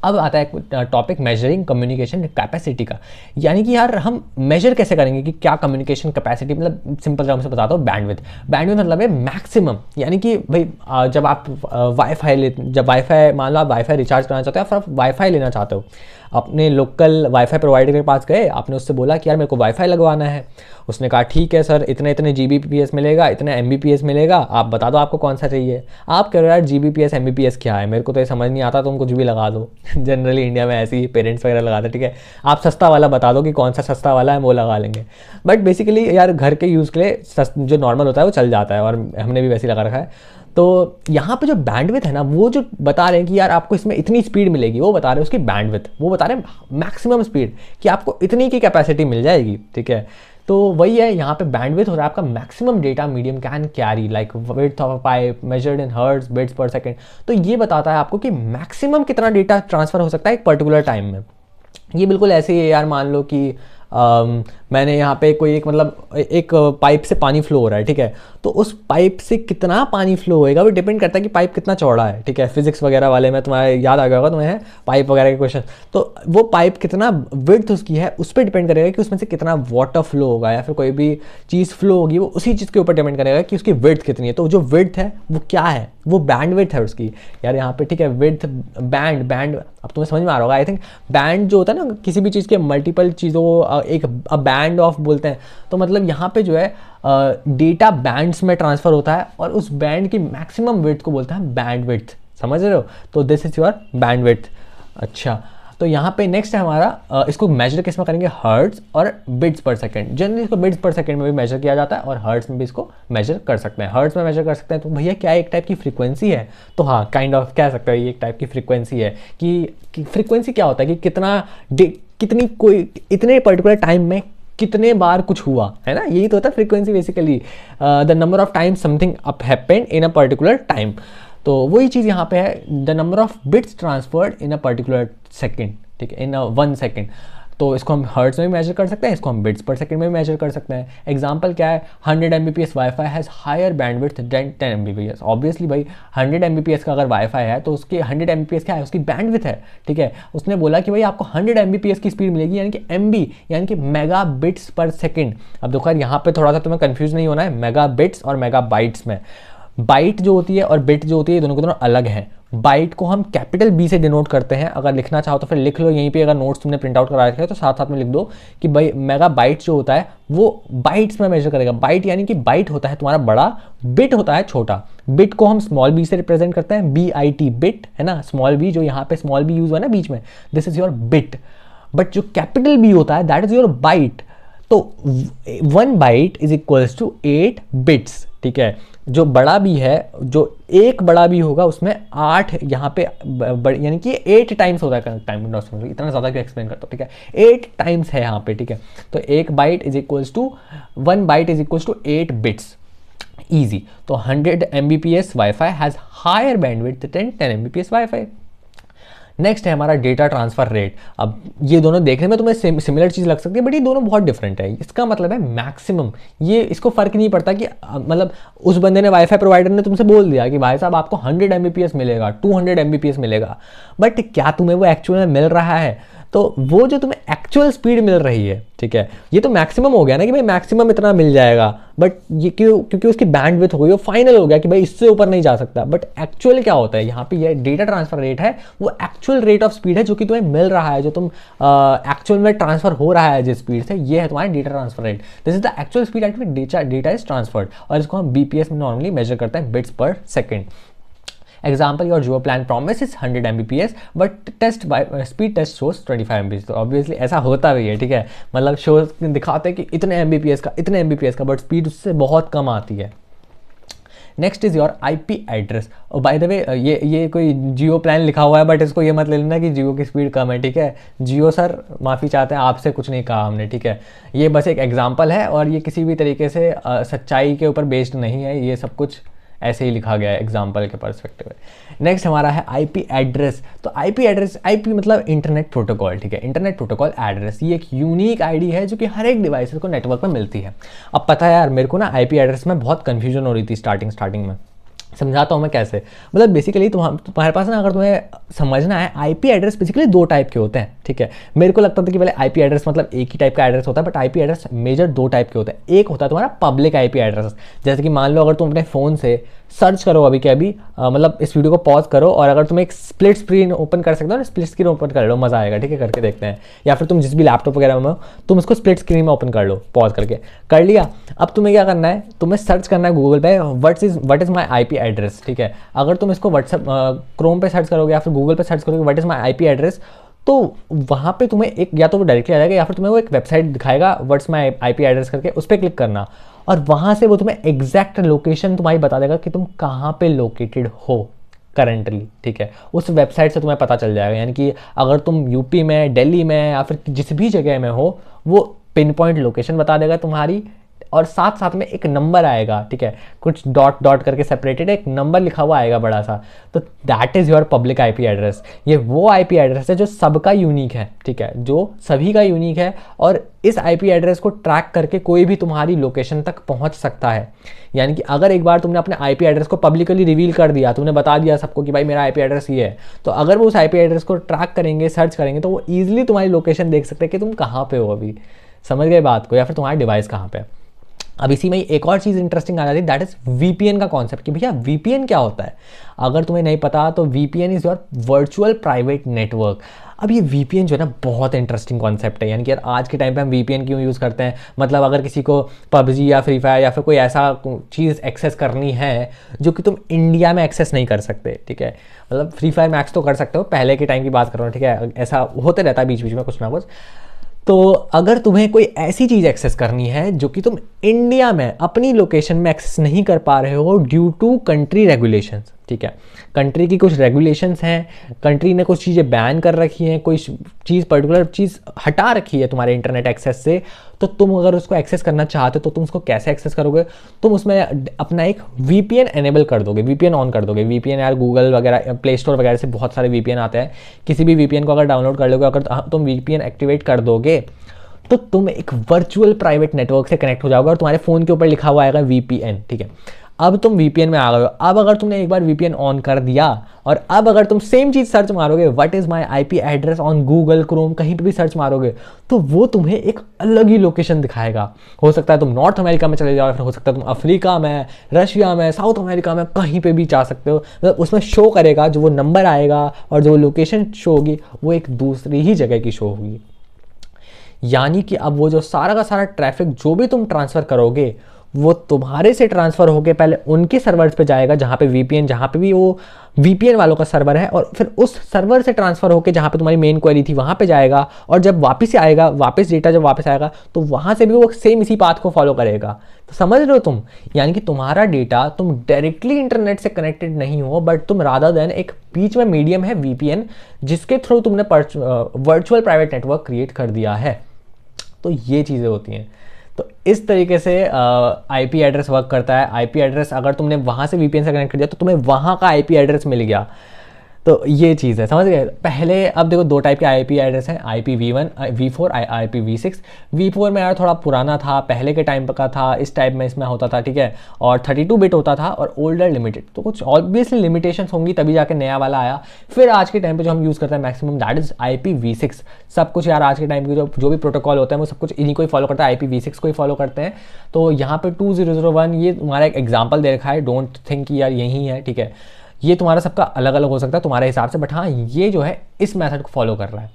अब आता है टॉपिक मेजरिंग कम्युनिकेशन कैपेसिटी का। यानी कि यार हम मेजर कैसे करेंगे कि क्या कम्युनिकेशन कैपेसिटी, मतलब सिंपल टर्म से बताता हूँ, बैंडविड्थ। बैंडविड्थ मतलब है मैक्सिमम। यानी कि भाई जब आप वाईफाई मान लो आप वाईफाई रिचार्ज करना चाहते हो, फिर आप वाईफाई लेना चाहते हो, अपने लोकल वाईफाई प्रोवाइडर के पास गए, आपने उससे बोला कि यार मेरे को वाईफाई लगवाना है। उसने कहा ठीक है सर, इतने इतने Gbps मिलेगा, इतने Mbps मिलेगा, आप बता दो आपको कौन सा चाहिए। आप कह रहे हो यार Gbps Mbps क्या है, मेरे को तो ये समझ नहीं आता, तुम कुछ भी लगा दो। जनरली इंडिया में ऐसे ही पेरेंट्स वगैरह लगाते हैं, ठीक है। आप सस्ता वाला बता दो कि कौन सा सस्ता वाला है, वो लगा लेंगे। बट बेसिकली यार घर के यूज़ के लिए जो नॉर्मल होता है वो चल जाता है, और हमने भी वैसे ही लगा रखा है। तो यहाँ पे जो बैंडविड्थ है ना, वो जो बता रहे हैं कि यार आपको इसमें इतनी स्पीड मिलेगी, वो बता रहे हैं उसकी बैंडविड्थ, वो बता रहे हैं मैक्सिमम स्पीड कि आपको इतनी की कैपेसिटी मिल जाएगी, ठीक है। तो वही है, यहाँ पे बैंडविड्थ हो रहा है आपका maximum data medium can carry, like width of a pipe measured in hertz bits पर सेकंड। तो ये बताता है आपको कि मैक्सिमम कितना डेटा ट्रांसफर हो सकता है एक पर्टिकुलर टाइम में। ये बिल्कुल ऐसे ही है यार, मान लो कि मैंने यहाँ पे कोई एक मतलब एक पाइप से पानी फ्लो हो रहा है, ठीक है। तो उस पाइप से कितना पानी फ्लो होएगा वो डिपेंड करता है कि पाइप कितना चौड़ा है, ठीक है। फिजिक्स वगैरह वाले में तुम्हारे याद आ गया होगा तुम्हें पाइप वगैरह के क्वेश्चन। तो वो पाइप कितना विड्थ उसकी है उस पर डिपेंड करेगा कि उसमें से कितना वाटर फ्लो होगा, या फिर कोई भी चीज़ फ्लो होगी वो उसी चीज़ के ऊपर डिपेंड करेगा कि उसकी विड्थ कितनी है। तो जो विड्थ है वो क्या है, वो बैंडविड्थ है उसकी यार यहाँ पे, ठीक है। विड्थ बैंड अब तुम्हें समझ में आ रहा होगा आई थिंक। बैंड जो होता है ना किसी भी चीज़ के मल्टीपल चीज़ों को एक बैंड ऑफ बोलते हैं, तो मतलब यहाँ पे जो है डेटा बैंड्स में ट्रांसफ़र होता है और उस बैंड की मैक्सिमम विड्थ को बोलते हैं बैंडविड्थ, समझ रहे हो। तो दिस इज योर बैंडविड्थ। अच्छा, तो यहाँ पे नेक्स्ट है हमारा इसको मेजर किस में करेंगे, हर्ट्ज और बिट्स पर सेकंड। जनरली इसको बिट्स पर सेकंड में भी मेजर किया जाता है और हर्ट्ज में भी इसको मेजर कर सकते हैं। हर्ट्ज में मेजर कर सकते हैं तो भैया क्या एक टाइप की फ्रीक्वेंसी है, तो हाँ काइंड ऑफ कह सकते हो ये एक टाइप की फ्रीक्वेंसी है। कि फ्रीक्वेंसी क्या होता है कि कितनी कोई इतने पर्टिकुलर टाइम में कितने बार कुछ हुआ है ना, यही तो होता है frequency basically, the number of time something up happened in a particular time. तो वही चीज़ यहाँ पे है, the number of bits transferred in a particular second, ठीक है, इन 1 सेकेंड। तो इसको हम हर्ट्ज में भी मेजर कर सकते हैं, इसको हम बिट्स पर सेकंड में भी मेजर कर सकते हैं। एग्जांपल क्या है, 100 Mbps wifi has higher bandwidth than 10 Mbps। Obviously भाई 100 Mbps का अगर वाईफाई है तो उसकी 100 Mbps क्या है, उसकी बैंडविड्थ है, ठीक है। उसने बोला कि भाई आपको 100 Mbps की स्पीड मिलेगी, यानी कि MB यानी कि मेगा बिट्स पर सेकेंड। अब देखो यार यहाँ पे थोड़ा सा तुम्हें कन्फ्यूज नहीं होना है मेगा बिट्स और मेगा बाइट्स में। बाइट जो होती है और बिट जो होती है दोनों के दोनों अलग हैं। बाइट को हम कैपिटल बी से डिनोट करते हैं, अगर लिखना चाहो तो फिर लिख लो यहीं पे, अगर नोट्स तुमने प्रिंट आउट करा रखे हैं तो साथ साथ में लिख दो कि भाई मेगा बाइट जो होता है वो बाइट्स में मेजर करेगा। बाइट यानी कि बाइट होता है तुम्हारा बड़ा, बिट होता है छोटा। बिट को हम स्मॉल बी से रिप्रेजेंट करते हैं, BIT बिट है ना, स्मॉल बी जो यहाँ पे स्मॉल बी यूज हुआ है ना बीच में, this is your bit. But जो कैपिटल बी होता है दैट इज योर बाइट। तो 1 byte is equals to 8 bits, ठीक है। जो बड़ा बी है, जो एक बड़ा बी होगा उसमें 8 यहाँ पे यानी कि 8 टाइम्स होता है टाइम, इतना ज़्यादा क्यों एक्सप्लेन करता हूँ, ठीक है। 8 टाइम्स है यहाँ पे, ठीक है। तो 1 byte is equals to 1 byte is equals to 8 bits, easy. तो 100 Mbps wifi has higher bandwidth than 10 Mbps wifi. Next है हमारा डेटा ट्रांसफर रेट। अब ये दोनों देखने में तुम्हें सिमिलर चीज़ लग सकती है बट ये दोनों बहुत डिफरेंट है। इसका मतलब है मैक्सिमम, ये इसको फ़र्क नहीं पड़ता कि मतलब उस बंदे ने वाईफाई प्रोवाइडर ने तुमसे बोल दिया कि भाई साहब आपको 100 Mbps मिलेगा, 200 Mbps मिलेगा, बट क्या तुम्हें वो एक्चुअल में मिल रहा है? तो वो जो तुम्हें एक्चुअल स्पीड मिल रही है, ठीक है, ये तो मैक्सिमम हो गया ना कि भाई मैक्सिमम इतना मिल जाएगा, बट ये क्योंकि उसकी बैंडविड्थ हो गई, वो फाइनल हो गया कि भाई इससे ऊपर नहीं जा सकता। बट एक्चुअल क्या होता है यहाँ पे, ये डेटा ट्रांसफर रेट है, वो एक्चुअल रेट ऑफ स्पीड है जो कि तुम्हें मिल रहा है, जो तुम एक्चुअल में ट्रांसफर हो रहा है जिस स्पीड से, ये है तुम्हारा data transfer rate. This is the actual speed at which data is transferred, और इसको हम BPS में नॉर्मली मेजर करते हैं, बिट्स पर second. Example, your Jio plan promises 100 Mbps but speed test shows 25 Mbps। तो ऑब्वियसली ऐसा होता भी है, ठीक है, मतलब शो दिखाते हैं कि इतने Mbps का बट स्पीड उससे बहुत कम आती है। Next is your IP address. और बाय द वे ये कोई जियो प्लान लिखा हुआ है बट इसको ये मत ले लेना कि जियो की स्पीड कम है, ठीक है। जियो सर माफ़ी चाहते हैं, आपसे कुछ नहीं कहा हमने, ठीक है। ये बस एक एग्जाम्पल है और ये किसी भी तरीके से सच्चाई के ऊपर बेस्ड नहीं है, ये सब कुछ ऐसे ही लिखा गया है एग्जाम्पल के पर्सपेक्टिव में। नेक्स्ट हमारा है IP एड्रेस। तो IP एड्रेस, IP मतलब इंटरनेट प्रोटोकॉल, ठीक है, इंटरनेट प्रोटोकॉल एड्रेस। ये एक यूनिक आईडी है जो कि हर एक डिवाइस को नेटवर्क में मिलती है। अब पता है यार मेरे को ना IP एड्रेस में बहुत कन्फ्यूजन हो रही थी स्टार्टिंग में, समझाता हूँ मैं कैसे। मतलब बेसिकली तुम्हारे पास ना, अगर तुम्हें समझना है, IP एड्रेस बेसिकली 2 टाइप के होते हैं, ठीक है। मेरे को लगता था कि पहले IP एड्रेस मतलब एक ही टाइप का एड्रेस होता है, but IP address major 2 type के होते हैं। एक होता है तुम्हारा पब्लिक IP एड्रेस, जैसे कि मान लो अगर तुम अपने फ़ोन से सर्च करो अभी के अभी, मतलब इस वीडियो को पॉज करो और अगर तुम एक स्प्लिट स्क्रीन ओपन कर सकते हो ना, स्प्लिट स्क्रीन ओपन कर लो, मज़ा आएगा, ठीक है, करके देखते हैं। या फिर तुम जिस भी लैपटॉप वगैरह में हो तुम इसको स्प्लिट स्क्रीन में ओपन कर लो, पॉज करके कर लिया। अब तुम्हें क्या करना है, तुम्हें सर्च करना है गूगल पे what is my IP address, ठीक है। अगर तुम इसको व्हाट्सएप क्रोम पे सर्च करोगे या फिर गूगल पे सर्च करोगे what is my IP address, तो वहाँ पे तुम्हें एक या तो वो डायरेक्टली आ जाएगा या फिर तुम्हें वो एक वेबसाइट दिखाएगा व्हाट्स माई IP एड्रेस करके, उस पर क्लिक करना और वहाँ से वो तुम्हें एग्जैक्ट लोकेशन तुम्हारी बता देगा कि तुम कहाँ पे लोकेटेड हो करंटली, ठीक है। उस वेबसाइट से तुम्हें पता चल जाएगा, यानी कि अगर तुम यूपी में, दिल्ली में या फिर जिस भी जगह में हो, वो पिन पॉइंट लोकेशन बता देगा तुम्हारी, और साथ साथ में एक नंबर आएगा, ठीक है, कुछ डॉट करके सेपरेटेड एक नंबर लिखा हुआ आएगा बड़ा सा, तो that is your public IP address. ये वो IP एड्रेस है जो सबका यूनिक है, ठीक है, जो सभी का यूनिक है, और इस IP एड्रेस को ट्रैक करके कोई भी तुम्हारी लोकेशन तक पहुंच सकता है। यानी कि अगर एक बार तुमने अपने IP एड्रेस को पब्लिकली रिवील कर दिया, तुमने बता दिया सबको कि भाई मेरा IP एड्रेस ये है, तो अगर वो उस IP एड्रेस को ट्रैक करेंगे, सर्च करेंगे, तो वो ईजिली तुम्हारी लोकेशन देख सकते हैं कि तुम कहाँ पे हो अभी, समझ गए बात को, या फिर तुम्हारा डिवाइस कहाँ पे है। अब इसी में एक और चीज़ इंटरेस्टिंग आ जाती है, दैट इज वीपीएन का कॉन्सेप्ट कि भैया वीपीएन क्या होता है। अगर तुम्हें नहीं पता तो VPN is your virtual private network. अब ये वीपीएन जो है ना बहुत इंटरेस्टिंग कॉन्सेप्ट है, यानी कि यार आज के टाइम पे हम वीपीएन क्यों यूज़ करते हैं, मतलब अगर किसी को पबजी या फ्री फायर या फिर कोई ऐसा चीज़ एक्सेस करनी है जो कि तुम इंडिया में एक्सेस नहीं कर सकते, ठीक है, मतलब फ्री फायर मैक्स तो कर सकते हो, पहले के टाइम की बात कर रहा हूँ, ठीक है, ऐसा होते रहता है बीच बीच में कुछ ना कुछ। तो अगर तुम्हें कोई ऐसी चीज़ एक्सेस करनी है जो कि तुम इंडिया में अपनी लोकेशन में एक्सेस नहीं कर पा रहे हो ड्यू टू कंट्री रेगुलेशंस, ठीक है, कंट्री की कुछ रेगुलेशंस हैं, कंट्री ने कुछ चीज़ें बैन कर रखी हैं, कोई चीज़ पर्टिकुलर चीज़ हटा रखी है तुम्हारे इंटरनेट एक्सेस से, तो तुम अगर उसको एक्सेस करना चाहते हो तो तुम उसको कैसे एक्सेस करोगे, तुम उसमें अपना एक वीपीएन एनेबल कर दोगे, वीपीएन ऑन कर दोगे। वीपीएन यार गूगल वगैरह प्ले स्टोर वगैरह से बहुत सारे वीपीएन आते हैं, किसी भी वीपीएन को अगर डाउनलोड कर लोगे, अगर तुम वीपीएन एक्टिवेट कर दोगे तो तुम एक वर्चुअल प्राइवेट नेटवर्क से कनेक्ट हो जाओगे और तुम्हारे फ़ोन के ऊपर लिखा हुआ आएगा वीपीएन, ठीक है। अब तुम वीपीएन में आ गए हो। अब अगर तुमने एक बार वीपीएन ऑन कर दिया और अब अगर तुम सेम चीज़ सर्च मारोगे, what is my IP address on Google Chrome, कहीं पे भी सर्च मारोगे तो वो तुम्हें एक अलग ही लोकेशन दिखाएगा। हो सकता है तुम नॉर्थ अमेरिका में चले जाओ, फिर हो सकता है तुम अफ्रीका में, रशिया में, साउथ अमेरिका में, कहीं पे भी जा सकते हो। मतलब उसमें शो करेगा, जो वो नंबर आएगा और जो लोकेशन शो होगी वो एक दूसरी ही जगह की शो होगी। यानी कि अब वो जो सारा का सारा ट्रैफिक जो भी तुम ट्रांसफ़र करोगे वो तुम्हारे से ट्रांसफ़र होकर पहले उनके सर्वर्स पे जाएगा, जहाँ पे वीपीएन, जहाँ पे भी वो वीपीएन वालों का सर्वर है, और फिर उस सर्वर से ट्रांसफ़र होकर जहाँ पे तुम्हारी मेन क्वेरी थी वहाँ पे जाएगा, और जब वापस से आएगा, वापस डेटा जब वापस आएगा तो वहाँ से भी वो सेम इसी पाथ को फॉलो करेगा। तो समझ रहे हो तुम, यानी कि तुम्हारा डेटा, तुम डायरेक्टली इंटरनेट से कनेक्टेड नहीं हो, बट तुम रादर देन एक बीच में मीडियम है वीपीएन, जिसके थ्रू तुमने वर्चुअल प्राइवेट नेटवर्क क्रिएट कर दिया है। तो ये चीज़ें होती हैं। तो इस तरीके से आईपी एड्रेस वर्क करता है। आईपी एड्रेस अगर तुमने वहाँ से वीपीएन से कनेक्ट कर दिया तो तुम्हें वहाँ का आईपी एड्रेस मिल गया। तो ये चीज़ है, समझ गए। पहले अब देखो दो टाइप के आईपी एड्रेस हैं, IPv1 V4 IPv6। V4 में यार थोड़ा पुराना था, पहले के टाइम का था, इस टाइप में इसमें होता था, ठीक है, और 32 बिट होता था और ओल्डर लिमिटेड, तो कुछ ऑब्वियसली लिमिटेशंस होंगी तभी जाके नया वाला आया। फिर आज के टाइम पे जो हम यूज़ करते हैं मैक्सिमम दैट इज़ IPv6। सब कुछ यार आज के टाइम के जो भी प्रोटोकॉल होता है वो सब कुछ इन्हीं को ही फॉलो करता है, IPv6 को ही फॉलो करते हैं। तो यहाँ पे 2001 ये तुम्हारा एक एग्जाम्पल दे रखा है, डोंट थिंक कि यार यही है, ठीक है, ये तुम्हारा सबका अलग अलग हो सकता है तुम्हारे हिसाब से, बट हाँ ये जो है इस मेथड को फॉलो कर रहा है।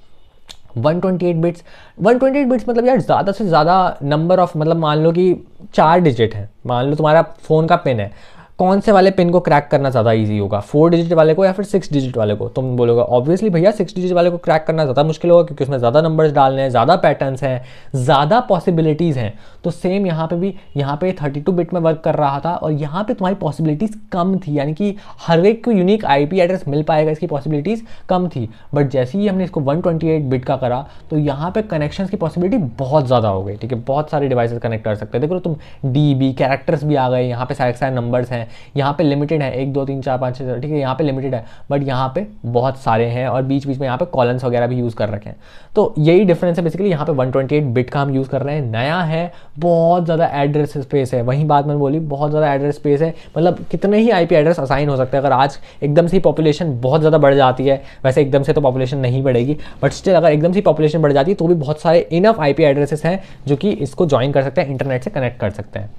128 बिट्स, 128 बिट्स मतलब यार ज़्यादा से ज़्यादा नंबर ऑफ, मतलब मान लो कि 4 डिजिट है, मान लो तुम्हारा फ़ोन का पिन है, कौन से वाले पिन को क्रैक करना ज़्यादा इजी होगा, 4 डिजिट वाले को या फिर 6 डिजिट वाले को? तुम बोलोगे ऑब्वियसली भैया 6 डिजिट वाले को क्रैक करना ज़्यादा मुश्किल होगा, क्योंकि उसमें ज़्यादा नंबर्स डालने हैं, ज़्यादा पैटर्न्स हैं, ज़्यादा पॉसिबिलिटीज़ हैं। तो सेम यहाँ पे भी, यहाँ पे 32 बिट में वर्क कर रहा था और यहाँ पे तुम्हारी पॉसिबिलिटीज़ कम थी, यानी कि हर एक को यूनिक आईपी एड्रेस मिल पाएगा, इसकी पॉसिबिलिटीज़ कम थी। बट जैसे ही हमने इसको 128 बिट का करा तो यहाँ पे कनेक्शन की पॉसिबिलिटी बहुत ज़्यादा हो गई, ठीक है, बहुत सारे डिवाइसेस कनेक्ट कर सकते हैं। देखो तुम DB कैरेक्टर्स भी आ गए, यहाँ पे सारे नंबर्स हैं, यहाँ पे लिमिटेड है 1 2 3 4 5 6, ठीक है, यहाँ पे लिमिटेड है, बट यहाँ पे बहुत सारे हैं और बीच बीच में यहाँ पे कॉलम्स वगैरह भी यूज़ कर रखे हैं। तो यही डिफरेंस है बेसिकली, यहाँ पे 128 बिट का हम यूज़ कर रहे हैं, नया है, बहुत ज़्यादा एड्रेस स्पेस है, वही बात मैंने बोली, बहुत ज़्यादा एड्रेस स्पेस है, मतलब कितने ही IP एड्रेस असाइन हो सकते हैं। अगर आज एकदम से पॉपुलेशन बहुत ज़्यादा बढ़ जाती है, वैसे एकदम से तो पॉपुलेशन नहीं बढ़ेगी, बट स्टिल अगर एकदम से पॉपुलेशन बढ़ जाती है तो भी बहुत सारे इनफ IP एड्रेसेस हैं जो कि इसको ज्वाइन कर सकते हैं, इंटरनेट से कनेक्ट कर सकते हैं।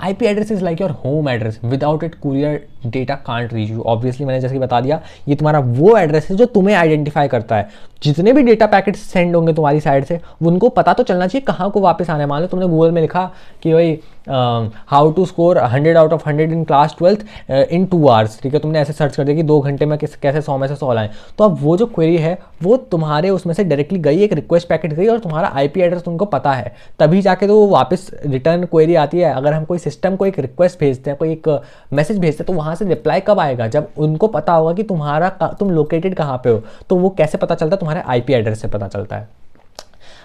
IP address is like your home address, without it courier data can't reach you. Obviously मैंने जैसे कि बता दिया, ये तुम्हारा वो एड्रेस है जो तुम्हें आइडेंटिफाई करता है। जितने भी डेटा पैकेट सेंड होंगे तुम्हारी साइड से, उनको पता तो चलना चाहिए कहाँ को वापस आना है। मान लो तुमने गूगल में लिखा कि भाई how to score 100 out of 100 in class 12th in 2 hours, ठीक है, तुमने ऐसे सर्च कर दिया कि 2 घंटे में कैसे 100 में से 100 लाएं, तो अब वो जो क्वेरी है वो तुम्हारे उसमें से डायरेक्टली गई, एक रिक्वेस्ट पैकेट गई और तुम्हारा IP एड्रेस तुमको पता है, तभी जाके तो वो वापस रिटर्न क्वेरी आती है। अगर हम कोई सिस्टम को एक रिक्वेस्ट भेजते हैं, कोई एक मैसेज भेजते हैं, तो वहाँ से रिप्लाई कब आएगा? जब उनको पता होगा कि तुम लोकेटेड कहाँ पे हो। तो वो कैसे पता चलता है? तुम्हारे IP एड्रेस से पता चलता है।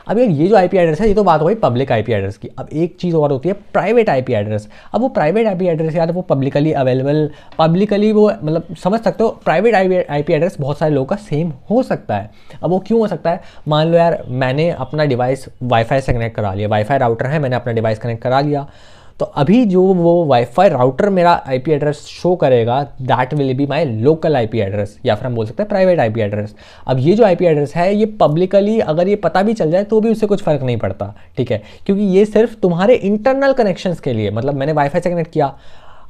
अब यार ये जो IP एड्रेस है, ये तो बात हो गई पब्लिक IP एड्रेस की। अब एक चीज़ और होती है प्राइवेट IP एड्रेस। अब वो प्राइवेट IP एड्रेस यार वो पब्लिकली अवेलेबल, पब्लिकली वो मतलब समझ सकते हो, प्राइवेट IP एड्रेस बहुत सारे लोगों का सेम हो सकता है। अब वो क्यों हो सकता है? मान लो यार मैंने अपना डिवाइस वाईफाई से कनेक्ट करा लिया, वाईफाई राउटर है, मैंने अपना डिवाइस कनेक्ट करा लिया, तो अभी जो वो वाईफाई राउटर मेरा आईपी एड्रेस शो करेगा that will be my local IP address, या फिर हम बोल सकते हैं प्राइवेट आईपी एड्रेस। अब ये जो आईपी एड्रेस है ये पब्लिकली अगर ये पता भी चल जाए तो भी उससे कुछ फ़र्क नहीं पड़ता, ठीक है, क्योंकि ये सिर्फ तुम्हारे इंटरनल कनेक्शंस के लिए, मतलब मैंने वाईफाई से कनेक्ट किया,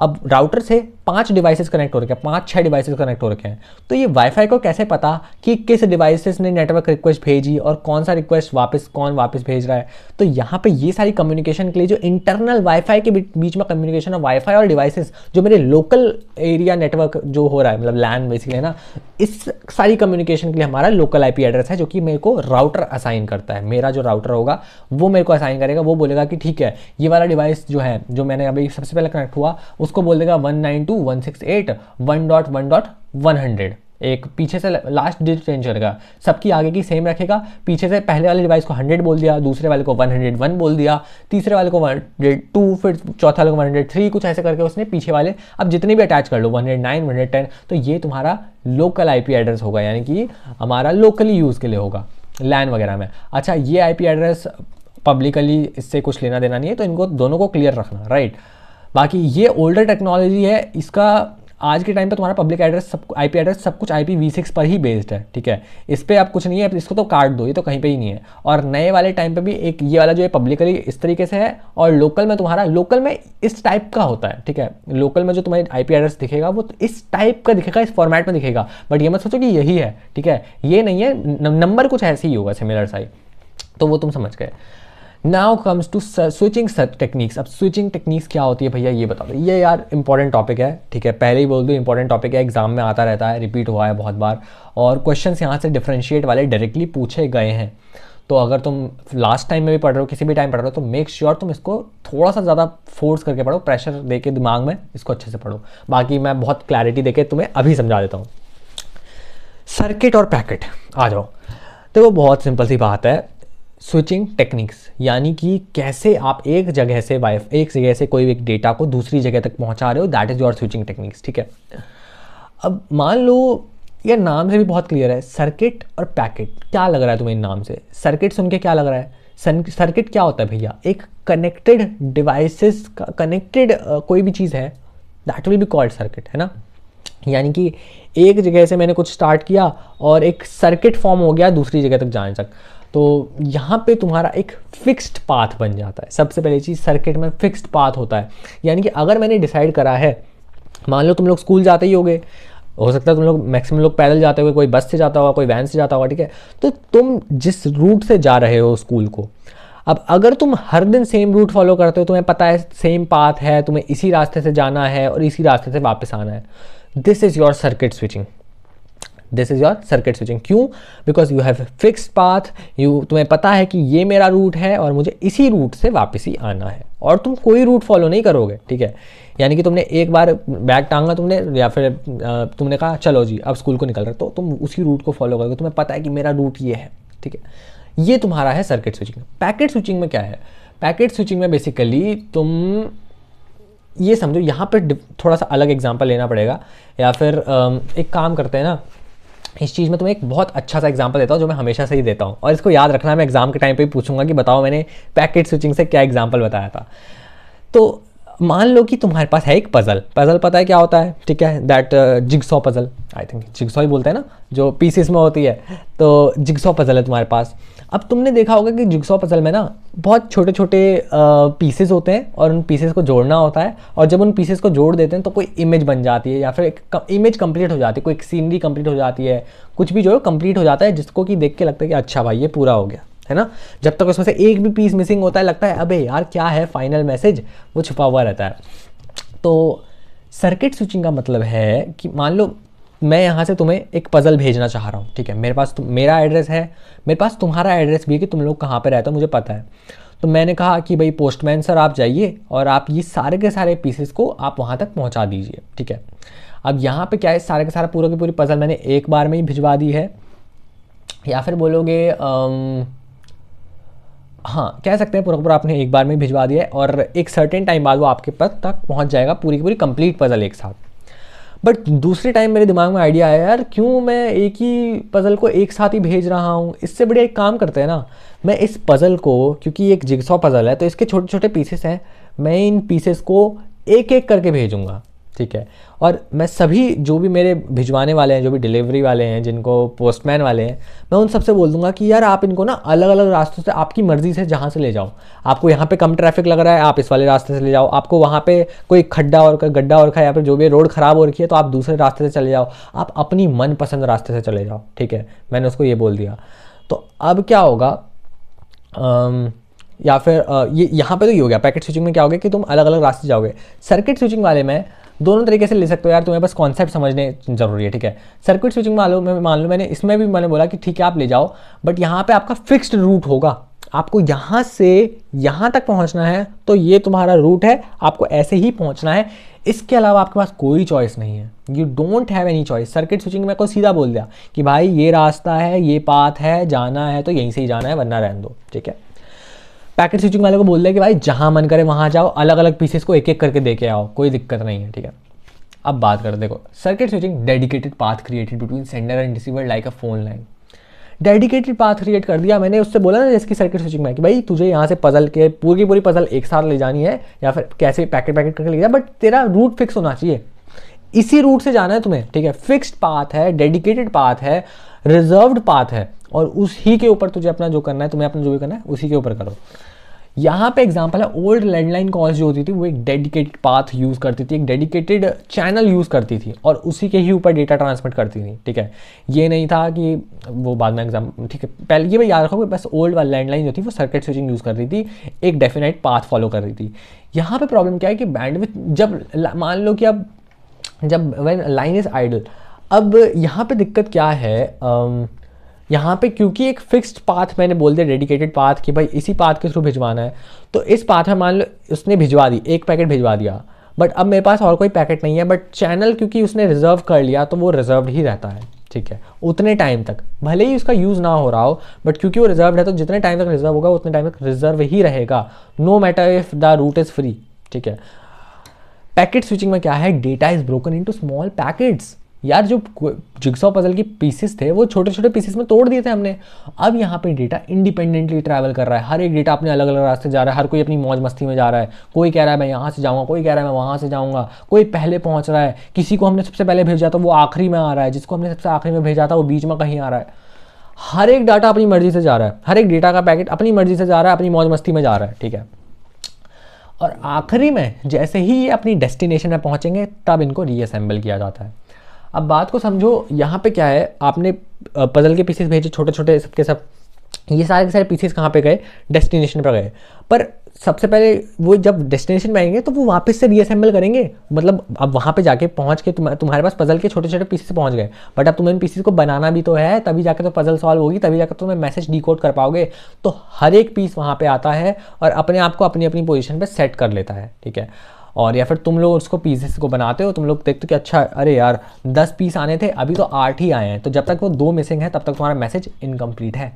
अब राउटर से 5 डिवाइसेस कनेक्ट हो रखे हैं, 5-6 डिवाइसेस कनेक्ट हो रखे हैं, तो ये वाईफाई को कैसे पता कि किस डिवाइसेस ने नेटवर्क रिक्वेस्ट भेजी और कौन सा रिक्वेस्ट कौन वापस भेज रहा है। तो यहाँ पे ये सारी कम्युनिकेशन के लिए जो इंटरनल वाईफाई के बीच में कम्युनिकेशन है वाईफाई और डिवाइसेस, जो मेरे लोकल एरिया नेटवर्क जो हो रहा है, मतलब लैन बेसिकली है ना, इस सारी कम्युनिकेशन के लिए हमारा लोकल आईपी एड्रेस है जो कि मेरे को राउटर असाइन करता है। मेरा जो राउटर होगा वो मेरे को असाइन करेगा, वो बोलेगा कि ठीक है ये वाला डिवाइस जो है, जो मैंने अभी सबसे पहले कनेक्ट हुआ, उसको बोल देगा 192.168.1.100, एक पीछे से लास्ट डिजिट चेंज करेगा, सबकी आगे की सेम रखेगा, पीछे से पहले वाले डिवाइस को 100 बोल दिया, दूसरे वाले को 101 बोल दिया, तीसरे वाले को 102, फिर चौथा वाले को 103, कुछ ऐसे करके उसने पीछे वाले अब जितने भी अटैच कर लो 109, 110, तो ये तुम्हारा लोकल आईपी एड्रेस होगा, यानी कि हमारा लोकली यूज़ के लिए होगा लैन वगैरह में। अच्छा, ये आईपी एड्रेस पब्लिकली इससे कुछ लेना देना नहीं है, तो इनको दोनों को क्लियर रखना, राइट। बाकी ये ओल्डर टेक्नोलॉजी है, इसका आज के टाइम पे तुम्हारा पब्लिक एड्रेस सब आईपी एड्रेस सब कुछ IPv6 पर ही बेस्ड है, ठीक है, इस पर आप कुछ नहीं है, इसको तो काट दो, ये तो कहीं पे ही नहीं है। और नए वाले टाइम पे भी एक ये वाला जो है पब्लिकली इस तरीके से है, और लोकल में तुम्हारा लोकल में इस टाइप का होता है, ठीक है, लोकल में जो तुम्हारी आईपी एड्रेस दिखेगा वो इस टाइप का दिखेगा, इस फॉर्मेट में दिखेगा, बट ये मत सोचो कि यही है, ठीक है, ये नहीं है, नंबर कुछ ऐसे ही होगा सिमिलर साइज, तो वो तुम समझ गए। Now comes to switching techniques. अब स्विचिंग टेक्निक्स क्या होती है भैया, ये बता दो। ये यार इंपॉर्टेंट टॉपिक है, ठीक है, पहले ही बोल दो इंपॉर्टेंट टॉपिक है, एग्जाम में आता रहता है, रिपीट हुआ है बहुत बार, और क्वेश्चंस यहाँ से डिफरेंशिएट वाले डायरेक्टली पूछे गए हैं। तो अगर तुम लास्ट टाइम में भी पढ़ रहे हो, किसी भी टाइम पढ़ रहे हो, तो मेक श्योर तुम इसको थोड़ा सा ज़्यादा फोर्स करके पढ़ो, प्रेशर दे के दिमाग में इसको अच्छे से पढ़ो। बाकी मैं बहुत क्लैरिटी दे के तुम्हें अभी समझा देता हूँ। सर्किट और पैकेट आ जाओ, तो वो बहुत सिंपल सी बात है। स्विचिंग टेक्निक्स यानी कि कैसे आप एक जगह से कोई एक डेटा को दूसरी जगह तक पहुंचा रहे हो, that is your switching techniques, ठीक है। अब मान लो ये नाम से भी बहुत क्लियर है, सर्किट और पैकेट। क्या लग रहा है तुम्हें इन नाम से? सर्किट सुन के क्या लग रहा है? सर्किट क्या होता है भैया? एक कनेक्टेड डिवाइसेस का कनेक्टेड कोई भी चीज़ है, that will be called circuit, है ना। यानी कि एक जगह से मैंने कुछ स्टार्ट किया और एक सर्किट फॉर्म हो गया दूसरी जगह तक जाने तक, तो यहाँ पे तुम्हारा एक फिक्स्ड पाथ बन जाता है। सबसे पहली चीज़, सर्किट में फिक्स्ड पाथ होता है, यानी कि अगर मैंने डिसाइड करा है, मान लो तुम लोग स्कूल जाते ही होगे, हो सकता है तुम लोग मैक्सिमम लोग पैदल जाते होगे, कोई बस से जाता होगा, कोई वैन से जाता होगा, ठीक है, तो तुम जिस रूट से जा रहे हो स्कूल को, अब अगर तुम हर दिन सेम रूट फॉलो करते हो, तुम्हें पता है सेम पाथ है, तुम्हें इसी रास्ते से जाना है और इसी रास्ते से वापस आना है, this is your circuit switching. This is your circuit switching. क्यों? Because you have fixed path, तुम्हें पता है कि ये मेरा रूट है और मुझे इसी रूट से वापस ही आना है, और तुम कोई रूट फॉलो नहीं करोगे, ठीक है। यानी कि तुमने एक बार बैग टांगा तुमने, या फिर तुमने कहा चलो जी अब स्कूल को निकल रहे, तो तुम उसी रूट को फॉलो करोगे, तुम्हें पता है कि मेरा रूट ये है, ठीक है। ये तुम्हारा है सर्किट स्विचिंग। पैकेट स्विचिंग में क्या है? पैकेट स्विचिंग में बेसिकली तुम ये समझो, यहाँ पे थोड़ा सा अलग एग्जाम्पल लेना पड़ेगा, या फिर एक काम करते हैं ना, इस चीज़ में तुम्हें एक बहुत अच्छा सा एग्जांपल देता हूँ जो मैं हमेशा से ही देता हूँ, और इसको याद रखना, मैं एग्जाम के टाइम पे भी पूछूंगा कि बताओ मैंने पैकेट स्विचिंग से क्या एग्जांपल बताया था। तो मान लो कि तुम्हारे पास है एक पजल पता है क्या होता है, ठीक है, that jigsaw puzzle, I think jigsaw ही बोलते हैं ना, जो पीसेस में होती है, तो जिगसॉ पजल है तुम्हारे पास। अब तुमने देखा होगा कि जिगसॉ पजल में ना बहुत छोटे छोटे पीसेस होते हैं, और उन पीसेस को जोड़ना होता है, और जब उन पीसेस को जोड़ देते हैं तो कोई इमेज बन जाती है, या फिर एक इमेज कंप्लीट हो जाती है, कोई सीनरी कंप्लीट हो जाती है, कुछ भी जो है कंप्लीट हो जाता है, जिसको कि देख के लगता है कि अच्छा भाई ये पूरा हो गया, है ना। जब तक उसमें से एक भी पीस मिसिंग होता है, लगता है अबे यार क्या है फाइनल मैसेज, वो छुपा हुआ रहता है। तो सर्किट स्विचिंग का मतलब है कि मान लो मैं यहाँ से तुम्हें एक पजल भेजना चाह रहा हूँ, ठीक है, मेरे पास मेरा एड्रेस है, मेरे पास तुम्हारा एड्रेस भी है कि तुम लोग कहाँ पे रहते हो मुझे पता है। तो मैंने कहा कि भाई पोस्टमैन सर आप जाइए और आप ये सारे के सारे पीसेस को आप वहाँ तक पहुँचा दीजिए, ठीक है। अब यहाँ पे क्या है, सारे के सारा पूरा की पूरी पजल मैंने एक बार में ही भिजवा दी है, या फिर बोलोगे हाँ कह सकते हैं पूरा पूरा आपने एक बार में भिजवा दिया है, और एक सर्टेन टाइम बाद वो आपके पास तक पहुँच जाएगा पूरी की पूरी कंप्लीट पजल एक साथ। बट दूसरे टाइम मेरे दिमाग में आइडिया आया, यार क्यों मैं एक ही पजल को एक साथ ही भेज रहा हूँ, इससे बढ़िया एक काम करते हैं ना, मैं इस पजल को, क्योंकि एक जिगसॉ पजल है तो इसके छोटे छोटे पीसेस हैं, मैं इन पीसेस को एक एक करके भेजूंगा, ठीक है। और मैं सभी जो भी मेरे भिजवाने वाले हैं, जो भी डिलीवरी वाले हैं, जिनको पोस्टमैन वाले हैं, मैं उन सबसे बोल दूंगा कि यार आप इनको ना अलग अलग रास्तों से आपकी मर्ज़ी से जहाँ से ले जाओ। आपको यहाँ पे कम ट्रैफिक लग रहा है, आप इस वाले रास्ते से ले जाओ। आपको वहाँ पे कोई खड्डा और गड्ढा और या फिर जो भी रोड ख़राब हो रखी है तो आप दूसरे रास्ते से चले जाओ। आप अपनी मनपसंद रास्ते से चले जाओ, ठीक है। मैंने उसको ये बोल दिया। तो अब क्या होगा, या फिर ये यहाँ पे तो ये हो गया। पैकेट स्विचिंग में क्या हो गया कि तुम अलग अलग रास्ते जाओगे। सर्किट स्विचिंग वाले में दोनों तरीके से ले सकते हो यार, तुम्हें बस कॉन्सेप्ट समझने जरूरी है, ठीक है। सर्किट स्विचिंग मान लो मैंने इसमें भी मैंने बोला कि ठीक है आप ले जाओ, बट यहाँ पे आपका फिक्स्ड रूट होगा। आपको यहाँ से यहाँ तक पहुँचना है तो ये तुम्हारा रूट है, आपको ऐसे ही पहुँचना है। इसके अलावा आपके पास कोई चॉइस नहीं है, you don't have any choice. Circuit switching में को सीधा बोल दिया कि भाई ये रास्ता है, ये पाथ है, जाना है तो यहीं से ही जाना है, वरना रहने दो, ठीक है। पैकेट स्विचिंग वाले को बोल दिया कि भाई जहां मन करे वहां जाओ, अलग अलग पीसेस को एक एक करके दे के आओ, कोई दिक्कत नहीं है, ठीक है। अब बात करें, देखो circuit switching, dedicated path created between sender and receiver like a phone line. Dedicated path create कर दिया मैंने, उससे बोला ना जिसकी सर्किट स्विचिंग में कि भाई तुझे यहाँ से पजल के पूरी की पूरी पजल एक साथ ले जानी है या फिर कैसे पैकेट पैकेट करके ले जा, बट तेरा रूट फिक्स होना चाहिए, इसी रूट से जाना है तुम्हें, ठीक है। फिक्स्ड पाथ है, डेडिकेटेड पाथ है, रिजर्व्ड पाथ है, और उसी के ऊपर तुझे अपना जो करना है, तुम्हें अपना जो भी करना है उसी के ऊपर करो। यहाँ पे एग्जांपल है, ओल्ड लैंडलाइन कॉल्स जो होती थी वो एक डेडिकेटेड पाथ यूज़ करती थी, एक डेडिकेटेड चैनल यूज़ करती थी और उसी के ही ऊपर डेटा ट्रांसमिट करती थी, ठीक है। ये नहीं था कि वो बाद में एग्जाम, ठीक है। पहले ये भी याद रखो, बस ओल्ड वाली लैंडलाइन जो थी वो सर्किट स्विचिंग यूज़ करती थी, एक डेफिनेट पाथ फॉलो कर रही थी। यहाँ पे प्रॉब्लम क्या है कि बैंडविड्थ, जब मान लो कि अब जब व्हेन लाइन इज़ आइडल, अब यहाँ पे दिक्कत क्या है, यहाँ पे क्योंकि एक फिक्स्ड पाथ मैंने बोल दिया, डेडिकेटेड पाथ, कि भाई इसी पाथ के थ्रू भिजवाना है, तो इस पाथ में मान लो उसने भिजवा दी, एक पैकेट भिजवा दिया, बट अब मेरे पास और कोई पैकेट नहीं है, बट चैनल क्योंकि उसने रिजर्व कर लिया तो वो रिजर्व ही रहता है, ठीक है, उतने टाइम तक, भले ही उसका यूज़ ना हो रहा हो, बट क्योंकि वो रिजर्व है तो जितने टाइम तक रिजर्व होगा उतने टाइम तक रिजर्व ही रहेगा, no matter if the route is free, ठीक है। पैकेट स्विचिंग में क्या है, data is broken into small packets. यार जो जिगसॉ पजल की पीसेस थे वो छोटे छोटे पीसेस में तोड़ दिए थे हमने। अब यहाँ पे डेटा इंडिपेंडेंटली ट्रैवल कर रहा है, हर एक डेटा अपने अलग अलग रास्ते जा रहा है, हर कोई अपनी मौज मस्ती में जा रहा है। कोई कह रहा है मैं यहाँ से जाऊँगा, कोई कह रहा है मैं वहाँ से जाऊँगा, कोई पहले पहुँच रहा है, किसी को हमने सबसे पहले भेजा था वो आखिरी में आ रहा है, जिसको हमने सबसे आखिरी में भेजा था वो बीच में कहीं आ रहा है। हर एक डाटा अपनी मर्जी से जा रहा है, हर एक डेटा का पैकेट अपनी मर्जी से जा रहा है, अपनी मौज मस्ती में जा रहा है, ठीक है। और आखिरी में जैसे ही ये अपनी डेस्टिनेशन में पहुँचेंगे तब इनको रीअसेंबल किया जाता है। अब बात को समझो, यहाँ पे क्या है, आपने पजल के पीसेस भेजे छोटे छोटे सबके सब, ये सारे के सारे पीसेस कहाँ पे गए, डेस्टिनेशन पर गए। पर सबसे पहले वो जब डेस्टिनेशन में आएंगे तो वो वापस से रीअसेंबल करेंगे, मतलब अब वहाँ पे जाके पहुँच के तुम्हारे पास पजल के छोटे छोटे पीसेस पहुँच गए, बट अब तुम्हें इन पीसेस को बनाना भी तो है, तभी जाके तो पजल सॉल्व होगी, तभी जाकर तुम्हें मैसेज डिकोड कर पाओगे। तो हर एक पीस वहाँ पे आता है और अपने आप को अपनी अपनी पोजीशन पे सेट कर लेता है, ठीक है। और या फिर तुम लोग उसको पीसेस को बनाते हो, तुम लोग देखते हो कि अच्छा अरे यार 10 पीस आने थे, अभी तो 8 ही आए हैं, तो जब तक वो 2 मिसिंग है तब तक तुम्हारा मैसेज इनकम्प्लीट है।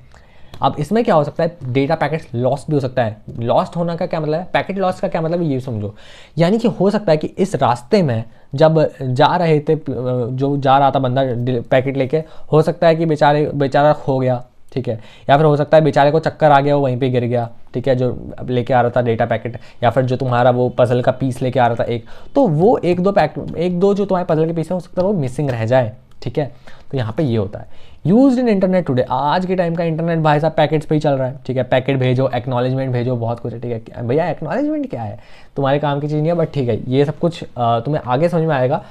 अब इसमें क्या हो सकता है, डेटा पैकेट लॉस्ट भी हो सकता है। लॉस्ट होना का क्या मतलब है, पैकेट लॉस्ट का क्या मतलब है ये समझो, यानी कि हो सकता है कि इस रास्ते में जब जा रहे थे, जो जा रहा था बंदा पैकेट लेके, हो सकता है कि बेचारा खो गया, ठीक है, या फिर हो सकता है बेचारे को चक्कर आ गया, वो वहीं पे गिर गया, ठीक है, जो लेके आ रहा था डेटा पैकेट, या फिर जो तुम्हारा वो पजल का पीस लेके आ रहा था एक, तो वो एक दो जो तुम्हारे पजल के पीस है हो सकता है वो मिसिंग रह जाए, ठीक है। तो यहाँ पे ये होता है। यूज्ड इन इंटरनेट टुडे, आज के टाइम का इंटरनेट भाई साहब पैकेट्स पे ही चल रहा है, ठीक है। पैकेट भेजो, एक्नॉलेजमेंट भेजो, बहुत कुछ है, ठीक है। भैया एक्नॉलेजमेंट क्या है, तुम्हारे काम की चीज़ नहीं है, बट ठीक है, ये सब कुछ तुम्हें आगे समझ में आएगा।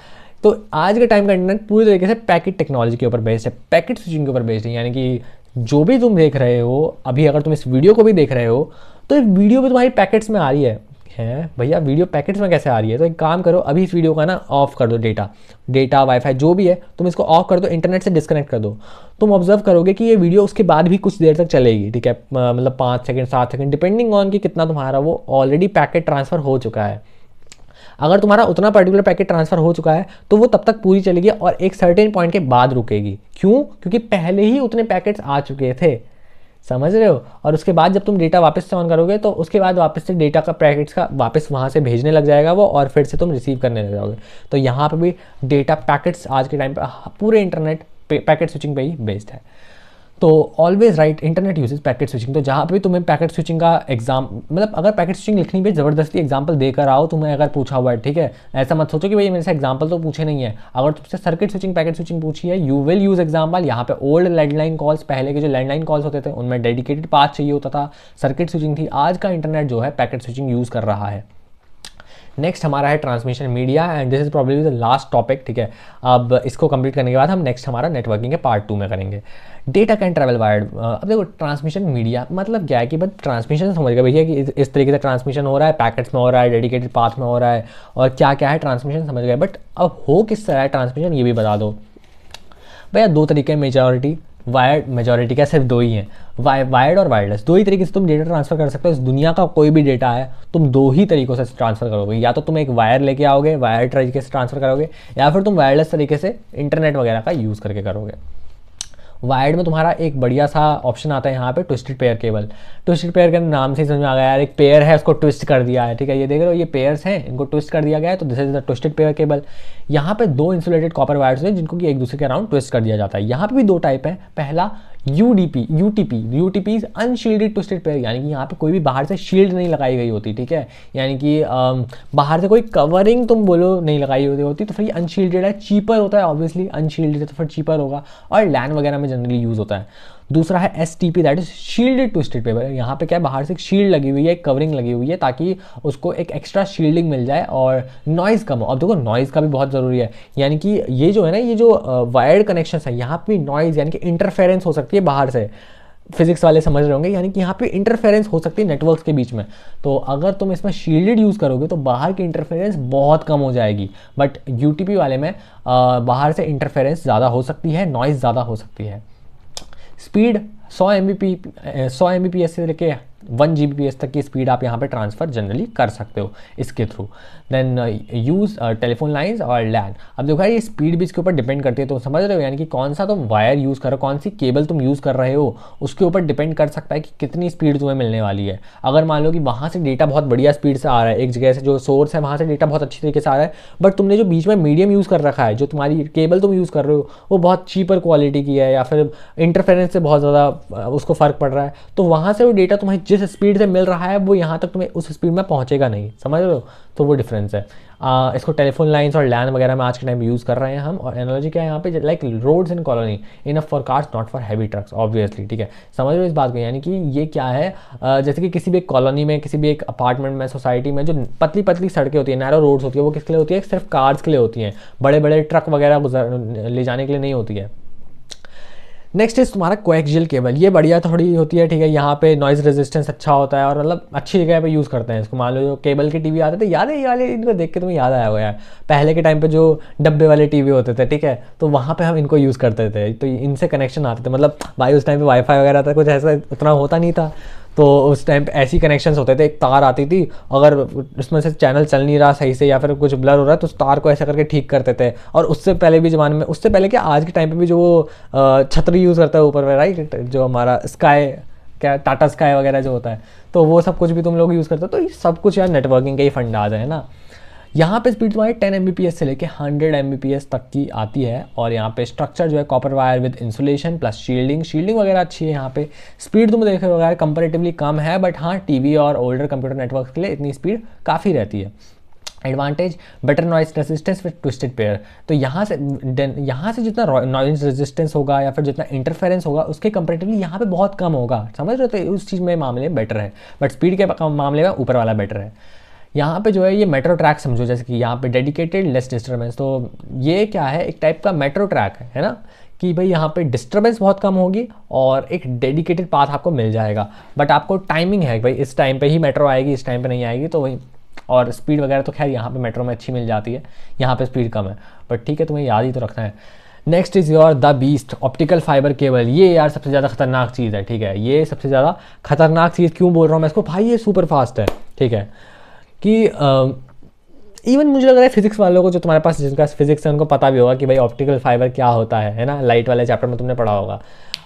तो आज के टाइम का इंटरनेट पूरी तरीके से पैकेट टेक्नोलॉजी के ऊपर बेस्ड है, पैकेट स्विचिंग के ऊपर बेस्ड है, यानी कि जो भी तुम देख रहे हो अभी, अगर तुम इस वीडियो को भी देख रहे हो तो इस वीडियो भी तुम्हारी पैकेट्स में आ रही है भैया, वीडियो पैकेट्स में कैसे आ रही है। तो एक काम करो, अभी इस वीडियो का ना ऑफ कर दो, डेटा वाईफाई जो भी है तुम इसको ऑफ कर दो, इंटरनेट से डिस्कनेक्ट कर दो। तुम ऑब्जर्व करोगे कि ये वीडियो उसके बाद भी कुछ देर तक चलेगी, ठीक है, मतलब 5 सेकंड 7 सेकंड डिपेंडिंग ऑन कि कितना तुम्हारा वो ऑलरेडी पैकेट ट्रांसफ़र हो चुका है। अगर तुम्हारा उतना पर्टिकुलर पैकेट ट्रांसफ़र हो चुका है तो वो तब तक पूरी चलेगी और एक सर्टेन पॉइंट के बाद रुकेगी। क्यों? क्योंकि पहले ही उतने पैकेट्स आ चुके थे, समझ रहे हो। और उसके बाद जब तुम डेटा वापस से ऑन करोगे तो उसके बाद वापस से डेटा का पैकेट्स का वापस वहाँ से भेजने लग जाएगा वो, और फिर से तुम रिसीव करने लग जाओगे। तो यहाँ पे भी डेटा पैकेट्स आज के टाइम पे पूरे इंटरनेट पैकेट स्विचिंग पे ही बेस्ड है। तो always right internet uses packet switching. तो जहाँ पे तुम्हें पैकेट स्विचिंग का एग्जाम, मतलब अगर पैकेट स्विचिंग लिखनी भी ज़बरदस्ती एग्जाम्पल देकर आओ, तुम्हें अगर पूछा हुआ है, ठीक है, ऐसा मत सोचो कि भाई मेरे से एग्जाम्पल तो पूछे नहीं है। अगर तुमसे सर्किट स्विचिंग पैकेट स्विचिंग पूछी है, यू विल यूज़ एग्जाम्पल। यहाँ पे ओल्ड लैंडलाइन कॉल्स, पहले के जो लैंडलाइन कॉल्स होते थे उनमें डेडिकेटेड पाथ चाहिए होता था, सर्किट स्विचिंग थी। आज का इंटरनेट जो है पैकेट स्विचिंग यूज़ कर रहा है। नेक्स्ट हमारा है transmission media, and this is probably the last topic, ठीक है। अब इसको कंप्लीट करने के बाद हम नेक्स्ट हमारा नेटवर्किंग के पार्ट 2 में करेंगे। Data can travel wired. अब देखो ट्रांसमिशन मीडिया मतलब क्या है कि बस ट्रांसमिशन समझ गए भैया कि इस तरीके से ट्रांसमिशन हो रहा है, पैकेट्स में हो रहा है, डेडिकेटेड पाथ में हो रहा है, और क्या क्या है ट्रांसमिशन समझ गए। बट अब हो किस तरह है ट्रांसमिशन ये भी बता दो भैया। दो तरीके हैं, मेजॉरिटी वायर्ड, मेजॉरिटी क्या सिर्फ दो ही हैं, वायर्ड और वायरलेस। दो ही तरीके से तुम डेटा ट्रांसफर कर सकते हो। इस दुनिया का कोई भी डेटा है तुम दो ही तरीकों से ट्रांसफर करोगे, या तो तुम एक वायर लेके आओगे, वायर तरीके से ट्रांसफर करोगे, या फिर तुम वायरलेस तरीके से इंटरनेट वगैरह का यूज़ करके करोगे। वायर्ड में तुम्हारा एक बढ़िया सा ऑप्शन आता है यहाँ पे, twisted pair cable. Twisted pair के नाम से ही समझ में आ गया यार, एक पेयर है उसको ट्विस्ट कर दिया है, ठीक है। ये देख रहे हो ये पेयर्स हैं, इनको ट्विस्ट कर दिया गया है, तो this is the twisted pair cable. यहाँ पे दो इंसुलेटेड कॉपर वायर्स हैं जिनको कि एक दूसरे के अराउंड ट्विस्ट कर दिया जाता है। यहाँ पे भी दो टाइप है, पहला UTP is unshielded twisted pair, यानी कि यहाँ पे कोई भी बाहर से शील्ड नहीं लगाई गई होती, ठीक है, यानी कि बाहर से कोई कवरिंग तुम बोलो नहीं लगाई होती, तो फिर ये अनशील्डेड है, चीपर होता है ऑब्वियसली, अनशील्डेड है तो फिर चीपर होगा, और लैन वगैरह में जनरली यूज़ होता है। दूसरा है STP, that is shielded twisted paper. यहाँ पे क्या है, बाहर से एक शील्ड लगी हुई है, एक कवरिंग लगी हुई है, ताकि उसको एक एक्स्ट्रा शील्डिंग मिल जाए और नॉइज़ कम हो। अब देखो नॉइज़ का भी बहुत ज़रूरी है, यानी कि ये जो है ना, ये जो वायर्ड कनेक्शन है, यहाँ पे नॉइज़ यानी कि इंटरफेरेंस हो सकती है बाहर से। फिजिक्स वाले समझ रहे होंगे, यानी कि यहाँ पे इंटरफेरेंस हो सकती है नेटवर्क्स के बीच में। तो अगर तुम इसमें शील्डेड यूज़ करोगे तो बाहर की इंटरफेरेंस बहुत कम हो जाएगी, बट UTP वाले में बाहर से इंटरफेरेंस ज़्यादा हो सकती है, नॉइज़ ज़्यादा हो सकती है। स्पीड 100 Mbps से लेके 1 Gbps तक की स्पीड आप यहाँ पे ट्रांसफ़र जनरली कर सकते हो इसके थ्रू। देन यूज़ टेलीफोन लाइंस और लैन। अब देखो ये स्पीड भी इसके ऊपर डिपेंड करती है, तो समझ रहे हो, यानी कि कौन सा तुम वायर यूज़ कर रहे हो, कौन सी केबल तुम यूज़ कर रहे हो, उसके ऊपर डिपेंड कर सकता है कि कितनी स्पीड तुम्हें मिलने वाली है। अगर मान लो कि वहाँ से डेटा बहुत बढ़िया स्पीड से आ रहा है, एक जगह से जो सोर्स है वहाँ से डेटा बहुत अच्छी तरीके से आ रहा है, बट तुमने जो बीच में मीडियम यूज़ कर रखा है, जो तुम्हारी केबल तुम यूज़ कर रहे हो वो बहुत चीपर क्वालिटी की है, या फिर इंटरफेरेंस से बहुत ज़्यादा उसको फ़र्क पड़ रहा है, तो वहाँ से वो डेटा तुम्हें जिस स्पीड से मिल रहा है वो यहाँ तक तुम्हें उस स्पीड में पहुँचेगा नहीं, समझ रहे हो, तो वो डिफरेंस है। इसको टेलीफोन लाइंस और लैन वगैरह में आज के टाइम यूज़ कर रहे हैं हम। और एनालॉजी क्या है यहाँ पे, like roads in colony enough for cars not for heavy trucks, obviously, ठीक है। समझ रहे हो इस बात को, यानी कि ये क्या है, जैसे कि किसी भी एक कॉलोनी में, किसी भी एक अपार्टमेंट में, सोसाइटी में जो पतली पतली सड़कें होती है, नैरो रोड्स होती है, वो किसके लिए होती है, सिर्फ कार्स के लिए होती हैं, बड़े बड़े ट्रक वगैरह ले जाने के लिए नहीं होती है। नेक्स्ट इज तुम्हारा कोएक्सियल केबल। ये बढ़िया थोड़ी होती है, ठीक है, यहाँ पे नॉइज़ रेजिस्टेंस अच्छा होता है, और मतलब अच्छी जगह पे यूज़ करते हैं इसको। मान लो जो केबल के टीवी आते थे, याद है ये वाले, इनको देख के तुम्हें याद आया होगा यार, पहले के टाइम पे जो डब्बे वाले टीवी होते थे, ठीक है, तो वहाँ पे हम इनको यूज़ करते थे, तो इनसे कनेक्शन आते थे। मतलब भाई उस टाइम पे वाईफाई वगैरह था, कुछ ऐसा उतना होता नहीं था, तो उस टाइम पे ऐसी कनेक्शंस होते थे, एक तार आती थी, अगर उसमें से चैनल चल नहीं रहा सही से या फिर कुछ ब्लर हो रहा है तो उस तार को ऐसा करके ठीक करते थे। और उससे पहले भी ज़माने में, उससे पहले क्या, आज के टाइम पे भी जो वो छतरी यूज़ करता है ऊपर में, राइट, जो हमारा स्काई, क्या टाटा स्काई वगैरह जो होता है, तो वो सब कुछ भी तुम लोग यूज़ करते हो। तो ये सब कुछ यार नेटवर्किंग के ही फंडाज है ना। यहाँ पे स्पीड तुम्हारी 10 Mbps से लेके 100 Mbps तक की आती है, और यहाँ पे स्ट्रक्चर जो है copper wire with insulation plus shielding वगैरह अच्छी है। यहाँ पे स्पीड तुम देख रहे हो यार कंपैरेटिवली कम है, बट हाँ टीवी और ओल्डर कंप्यूटर नेटवर्क के लिए इतनी स्पीड काफ़ी रहती है। Advantage better noise resistance with twisted pair. तो यहाँ से जितना नॉइज रेजिस्टेंस होगा या फिर जितना इंटरफेरेंस होगा उसके कंपैरेटिवली यहाँ पे बहुत कम होगा, समझ रहे हो, तो उस चीज़ में मामले बेटर है, बट स्पीड के मामले में ऊपर वाला बेटर है। यहाँ पे जो है ये मेट्रो ट्रैक समझो, जैसे कि यहाँ पे डेडिकेटेड लेस डिस्टर्बेंस, तो ये क्या है, एक टाइप का मेट्रो ट्रैक है ना, कि भाई यहाँ पे डिस्टर्बेंस बहुत कम होगी और एक डेडिकेटेड पाथ आपको मिल जाएगा, बट आपको टाइमिंग है भाई इस टाइम पे ही मेट्रो आएगी, इस टाइम पे नहीं आएगी, तो वही। और स्पीड वगैरह तो खैर यहाँ पे मेट्रो में अच्छी मिल जाती है, यहाँ पे स्पीड कम है, बट ठीक है, तुम्हें याद ही तो रखना है। Next is your the beast optical fibre cable. ये यार सबसे ज़्यादा खतरनाक चीज़ है, ठीक है, ये सबसे ज़्यादा खतरनाक चीज़ क्यों बोल रहा हूँ मैं इसको, भाई ये सुपर फास्ट है, ठीक है, कि इवन मुझे लग रहा है फिजिक्स वालों को, जो तुम्हारे पास जिनका फिजिक्स है उनको पता भी होगा कि भाई ऑप्टिकल फाइबर क्या होता है ना, लाइट वाले चैप्टर में तुमने पढ़ा होगा,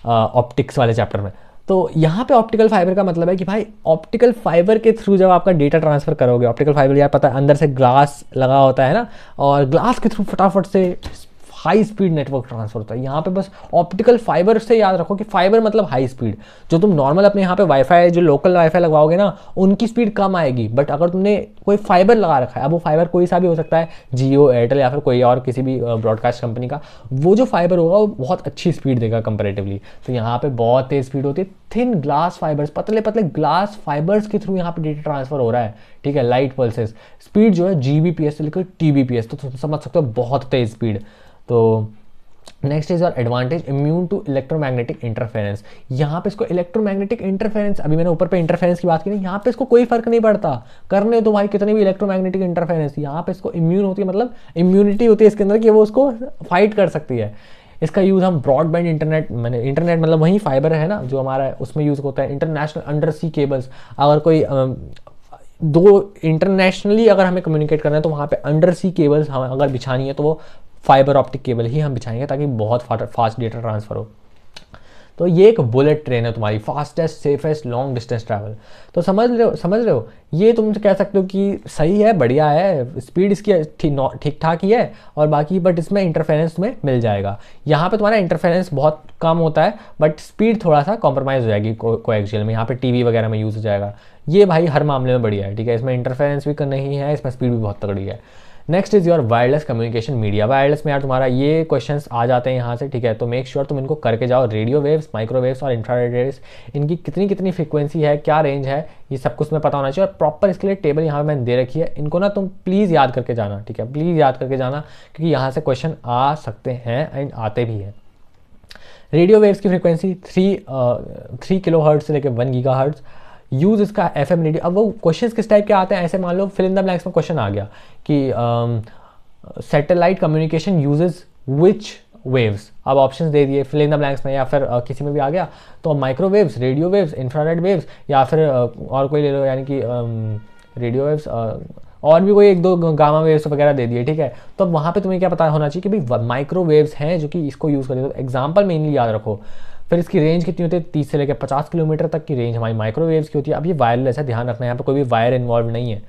ऑप्टिक्स वाले चैप्टर में। तो यहाँ पे ऑप्टिकल फाइबर का मतलब है कि भाई ऑप्टिकल फाइबर के थ्रू जब आपका डेटा ट्रांसफ़र करोगे, ऑप्टिकल फाइबर यार पता है अंदर से ग्लास लगा होता है ना, और ग्लास के थ्रू फटाफट से हाई स्पीड नेटवर्क ट्रांसफर होता है। यहाँ पे बस ऑप्टिकल फाइबर से याद रखो कि फाइबर मतलब हाई स्पीड। जो तुम नॉर्मल अपने यहाँ पे वाईफाई, जो लोकल वाईफाई लगवाओगे ना, उनकी स्पीड कम आएगी, बट अगर तुमने कोई फाइबर लगा रखा है, अब वो फाइबर कोई सा भी हो सकता है, जियो, एयरटेल या फिर कोई और किसी भी ब्रॉडकास्ट कंपनी का, वो जो फाइबर होगा वो बहुत अच्छी स्पीड देगा कंपेरेटिवली। तो यहाँ पे बहुत तेज स्पीड होती है। थिन ग्लास फाइबर्स, पतले पतले ग्लास फाइबर्स के थ्रू यहाँ पे डेटा ट्रांसफर हो रहा है, ठीक है, लाइट पल्सेस। स्पीड जो है जीबीपीएस से लेकर टीबीपीएस, तो तुम समझ सकते हो बहुत तेज स्पीड। तो नेक्स्ट इज और advantage, immune to electromagnetic interference. यहाँ पे इसको इलेक्ट्रोमैग्नेटिक इंटरफेरेंस, अभी मैंने ऊपर पे इंटरफेरेंस की बात की ना, यहाँ पे इसको कोई फर्क नहीं पड़ता, करने तो भाई कितने भी इलेक्ट्रोमैग्नेटिक इंटरफेरेंस, यहाँ पे इसको इम्यून होती है, मतलब इम्यूनिटी होती है इसके अंदर कि वो उसको फाइट कर सकती है। इसका यूज़ हम ब्रॉडबैंड इंटरनेट, मैंने इंटरनेट मतलब वही फाइबर है ना जो हमारा है, उसमें यूज़ होता है। इंटरनेशनल अंडर सी केबल्स, अगर कोई दो इंटरनेशनली अगर हमें कम्युनिकेट करना है तो वहाँ पे अंडर सी केबल्स हमें अगर बिछानी है तो वो फाइबर ऑप्टिक केबल ही हम बिछाएंगे ताकि बहुत फास्ट डेटा ट्रांसफर हो। तो ये एक बुलेट ट्रेन है तुम्हारी, fastest safest long distance travel. तो समझ रहे हो, ये तुम कह सकते हो कि सही है, बढ़िया है, स्पीड इसकी ठीक ठाक ही है, और बाकी बट इसमें इंटरफेरेंस में मिल जाएगा। यहाँ पे तुम्हारा इंटरफेरेंस बहुत कम होता है, बट स्पीड थोड़ा सा कॉम्प्रोमाइज़ हो जाएगी कोएक्सियल में, यहाँ पे टीवी वगैरह में यूज़ हो जाएगा। ये भाई हर मामले में बढ़िया है, ठीक है, इसमें इंटरफेरेंस भी नहीं है, इसमें स्पीड भी बहुत तगड़ी है। Next is your wireless communication media. Wireless में यार तुम्हारा ये क्वेश्चंस आ जाते हैं यहाँ से, ठीक है, तो मेक श्योर तुम इनको करके जाओ। रेडियो वेव्स, माइक्रोवेव्स और इंफ्रारेड वेव्स, इनकी कितनी फ्रीक्वेंसी है, क्या रेंज है, ये सब कुछ में पता होना चाहिए। और प्रॉपर इसके लिए टेबल यहाँ पे मैंने दे रखी है, इनको ना तुम प्लीज़ याद करके जाना, ठीक है, प्लीज़ याद करके जाना, क्योंकि यहाँ से क्वेश्चन आ सकते हैं एंड आते भी हैं। रेडियो वेव्स की फ्रीक्वेंसी 3 किलोहर्ट्ज़ से लेकर 1 गीगाहर्ट्ज़। यूज़ इसका एफएम रेडियो। अब वो क्वेश्चंस किस टाइप के आते हैं, ऐसे मान लो फिल इन द ब्लैंक्स में क्वेश्चन आ गया कि सैटेलाइट कम्युनिकेशन यूजेस विच वेव्स, अब ऑप्शंस दे दिए फिल इन द ब्लैंक्स में, या फिर किसी में भी आ गया तो microwaves, radio waves, infrared waves, या फिर और कोई ले लो, यानी कि रेडियो वेव्स और भी कोई 1-2 गामा वेव्स वगैरह दे दिए, ठीक है। तो अब वहाँ पे तुम्हें क्या पता होना चाहिए कि भाई माइक्रोवेव्स हैं जो कि इसको यूज़ करें, तो एग्जाम्पल मेनली याद रखो। फिर इसकी रेंज कितनी होती है, 30 से लेकर 50 किलोमीटर तक की रेंज हमारी माइक्रोवेव्स की होती है। अब ये वायरलेस है, ध्यान रखना, यहाँ पे कोई भी वायर इन्वॉल्व नहीं है।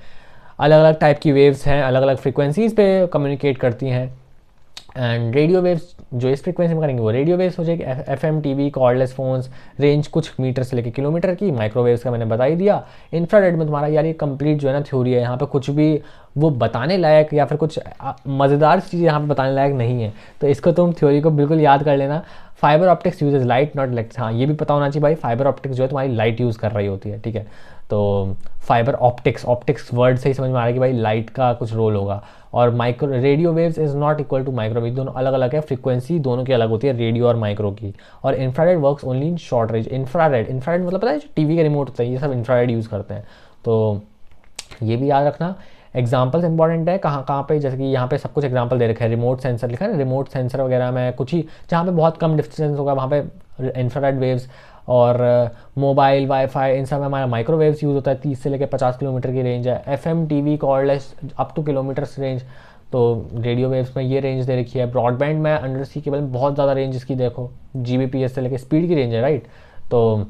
अलग अलग टाइप की वेव्स हैं, अलग अलग फ्रीक्वेंसीज पे कम्युनिकेट करती हैं। एंड रेडियो वेव्स जो इस फ्रीक्वेंसी में करेंगे वो रेडियो वेव्स हो जाएगी, FM, TV, cordless phones, range कुछ मीटर से लेकर किलोमीटर की। माइक्रोवेव्स का मैंने बता ही दिया। इंफ्रारेड में तुम्हारा यार ये कंप्लीट जो है ना थ्योरी है, यहाँ पे कुछ भी वो बताने लायक या फिर कुछ मज़ेदार चीज़ यहाँ पे बताने लायक नहीं है, तो इसको तुम थ्योरी को बिल्कुल याद कर लेना। Fibre optics uses light not electric, हाँ ये भी पता होना चाहिए भाई, फाइबर ऑप्टिक्स जो है तुम्हारी लाइट यूज़ कर रही होती है, ठीक है। तो फाइबर ऑप्टिक्स वर्ड से ही समझ में आ रहा है कि भाई लाइट का कुछ रोल होगा। और micro radio waves is not equal to microwave, दोनों अलग अलग है, फ्रीक्वेंसी दोनों की अलग होती है, रेडियो और माइक्रो की। और infrared works only in short range. Infrared मतलब पता है जो टीवी का रिमोट होता है, ये सब इंफ्रारेड यूज़ करते हैं, तो ये भी याद रखना। एग्जाम्पल्स इंपॉर्टेंट है कहाँ पे, जैसे कि यहाँ पे सब कुछ एग्जाम्पल दे रखा है। रिमोट सेंसर लिखा है ना, रिमोट सेंसर वगैरह में कुछ ही जहाँ पे बहुत कम डिस्टेंस होगा वहाँ पे इंफ्रारेड वेव्स। और मोबाइल, वाईफाई, इन सब में हमारा माइक्रोवेव्स यूज़ होता है, 30 से लेकर 50 किलोमीटर की रेंज है। FM, TV, cordless up to kilometres range, तो रेडियो वेव्स में ये रेंज दे रखी है। ब्रॉडबैंड में अंडर सी केबल में बहुत ज़्यादा रेंज इसकी देखो, जीबीपीएस से लेकर स्पीड की रेंज है, राइट। तो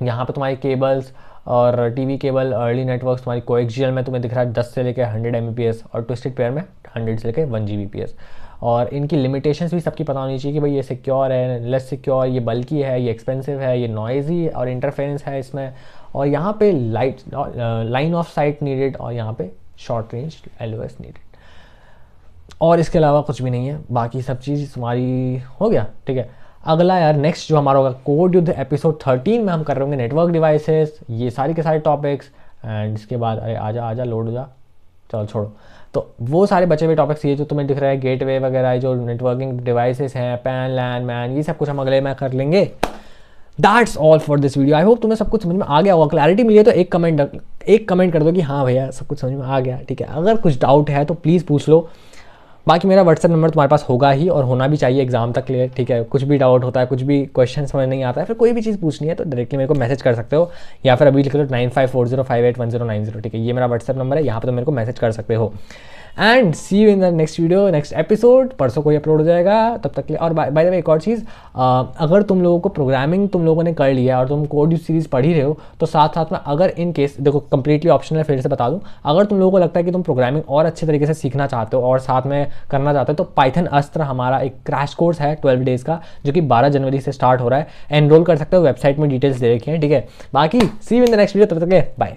यहाँ पे तुम्हारी केबल्स और टीवी केबल अर्ली नेटवर्क्स तुम्हारी कोएक्सियल में तुम्हें दिख रहा है 10 से लेकर 100 Mbps, और ट्विस्टेड पेयर में 100 से लेकर 1 Gbps। और इनकी लिमिटेशंस भी सबकी पता होनी चाहिए कि भाई ये सिक्योर है, लेस सिक्योर, ये बल्की है, ये एक्सपेंसिव है, ये नॉइजी और इंटरफेरेंस है इसमें, और यहाँ पे लाइन ऑफ साइट नीडेड, और यहाँ पे शॉर्ट रेंज LOS नीडेड, और इसके अलावा कुछ भी नहीं है। बाकी सब चीज़ तुम्हारी हो गया, ठीक है। अगला यार नेक्स्ट जो हमारा होगा कोड युद्ध एपिसोड 13 में हम कर रहे होंगे नेटवर्क डिवाइसेस, ये सारी के सारे टॉपिक्स। एंड इसके बाद अरे आजा लोड हो जा, चलो छोड़ो। तो वो सारे बचे हुए टॉपिक्स ये जो तुम्हें दिख रहा है, गेटवे वगैरह, जो नेटवर्किंग डिवाइसेस हैं, पैन, लैन, मैन, ये सब कुछ हम अगले में कर लेंगे। That's all for this video. I hope तुम्हें सब कुछ समझ में आ गया होगा। क्लैरिटी मिली है तो एक कमेंट कर दो कि हाँ भैया सब कुछ समझ में आ गया, ठीक है। अगर कुछ डाउट है तो प्लीज़ पूछ लो। बाकी मेरा व्हाट्सएप नंबर तुम्हारे पास होगा ही, और होना भी चाहिए एग्जाम तक क्लियर, ठीक है। कुछ भी डाउट होता है, कुछ भी क्वेश्चन समझ नहीं आता है, फिर कोई भी चीज़ पूछनी है तो डायरेक्टली मेरे को मैसेज कर सकते हो, या फिर अभी लिख लो 9540581090, ठीक है। ये मेरा व्हाट्सएप नंबर है, यहाँ पे तो मेरे को मैसेज कर सकते हो। And see you in the next video, next episode. परसों कोई अपलोड हो जाएगा, तब तक के लिए। और बाय द वे एक और चीज़, अगर तुम लोगों को प्रोग्रामिंग तुम लोगों ने कर लिया और तुम कोड सीरीज पढ़ ही रहे हो, तो साथ साथ में अगर इन केस, देखो कंप्लीटली ऑप्शनल है, फिर से बता दूं, अगर तुम लोगों को लगता है कि तुम प्रोग्रामिंग और अच्छे तरीके से सीखना चाहते हो और साथ में करना चाहते हो, तो पाइथन अस्त्र हमारा एक क्रैश कोर्स है 12 डेज का, जो कि 12 जनवरी से स्टार्ट हो रहा है। एनरोल कर सकते हो, वेबसाइट में डिटेल्स दे रखी हैं, ठीक है। बाकी see you in the next video, तब तक के बाय।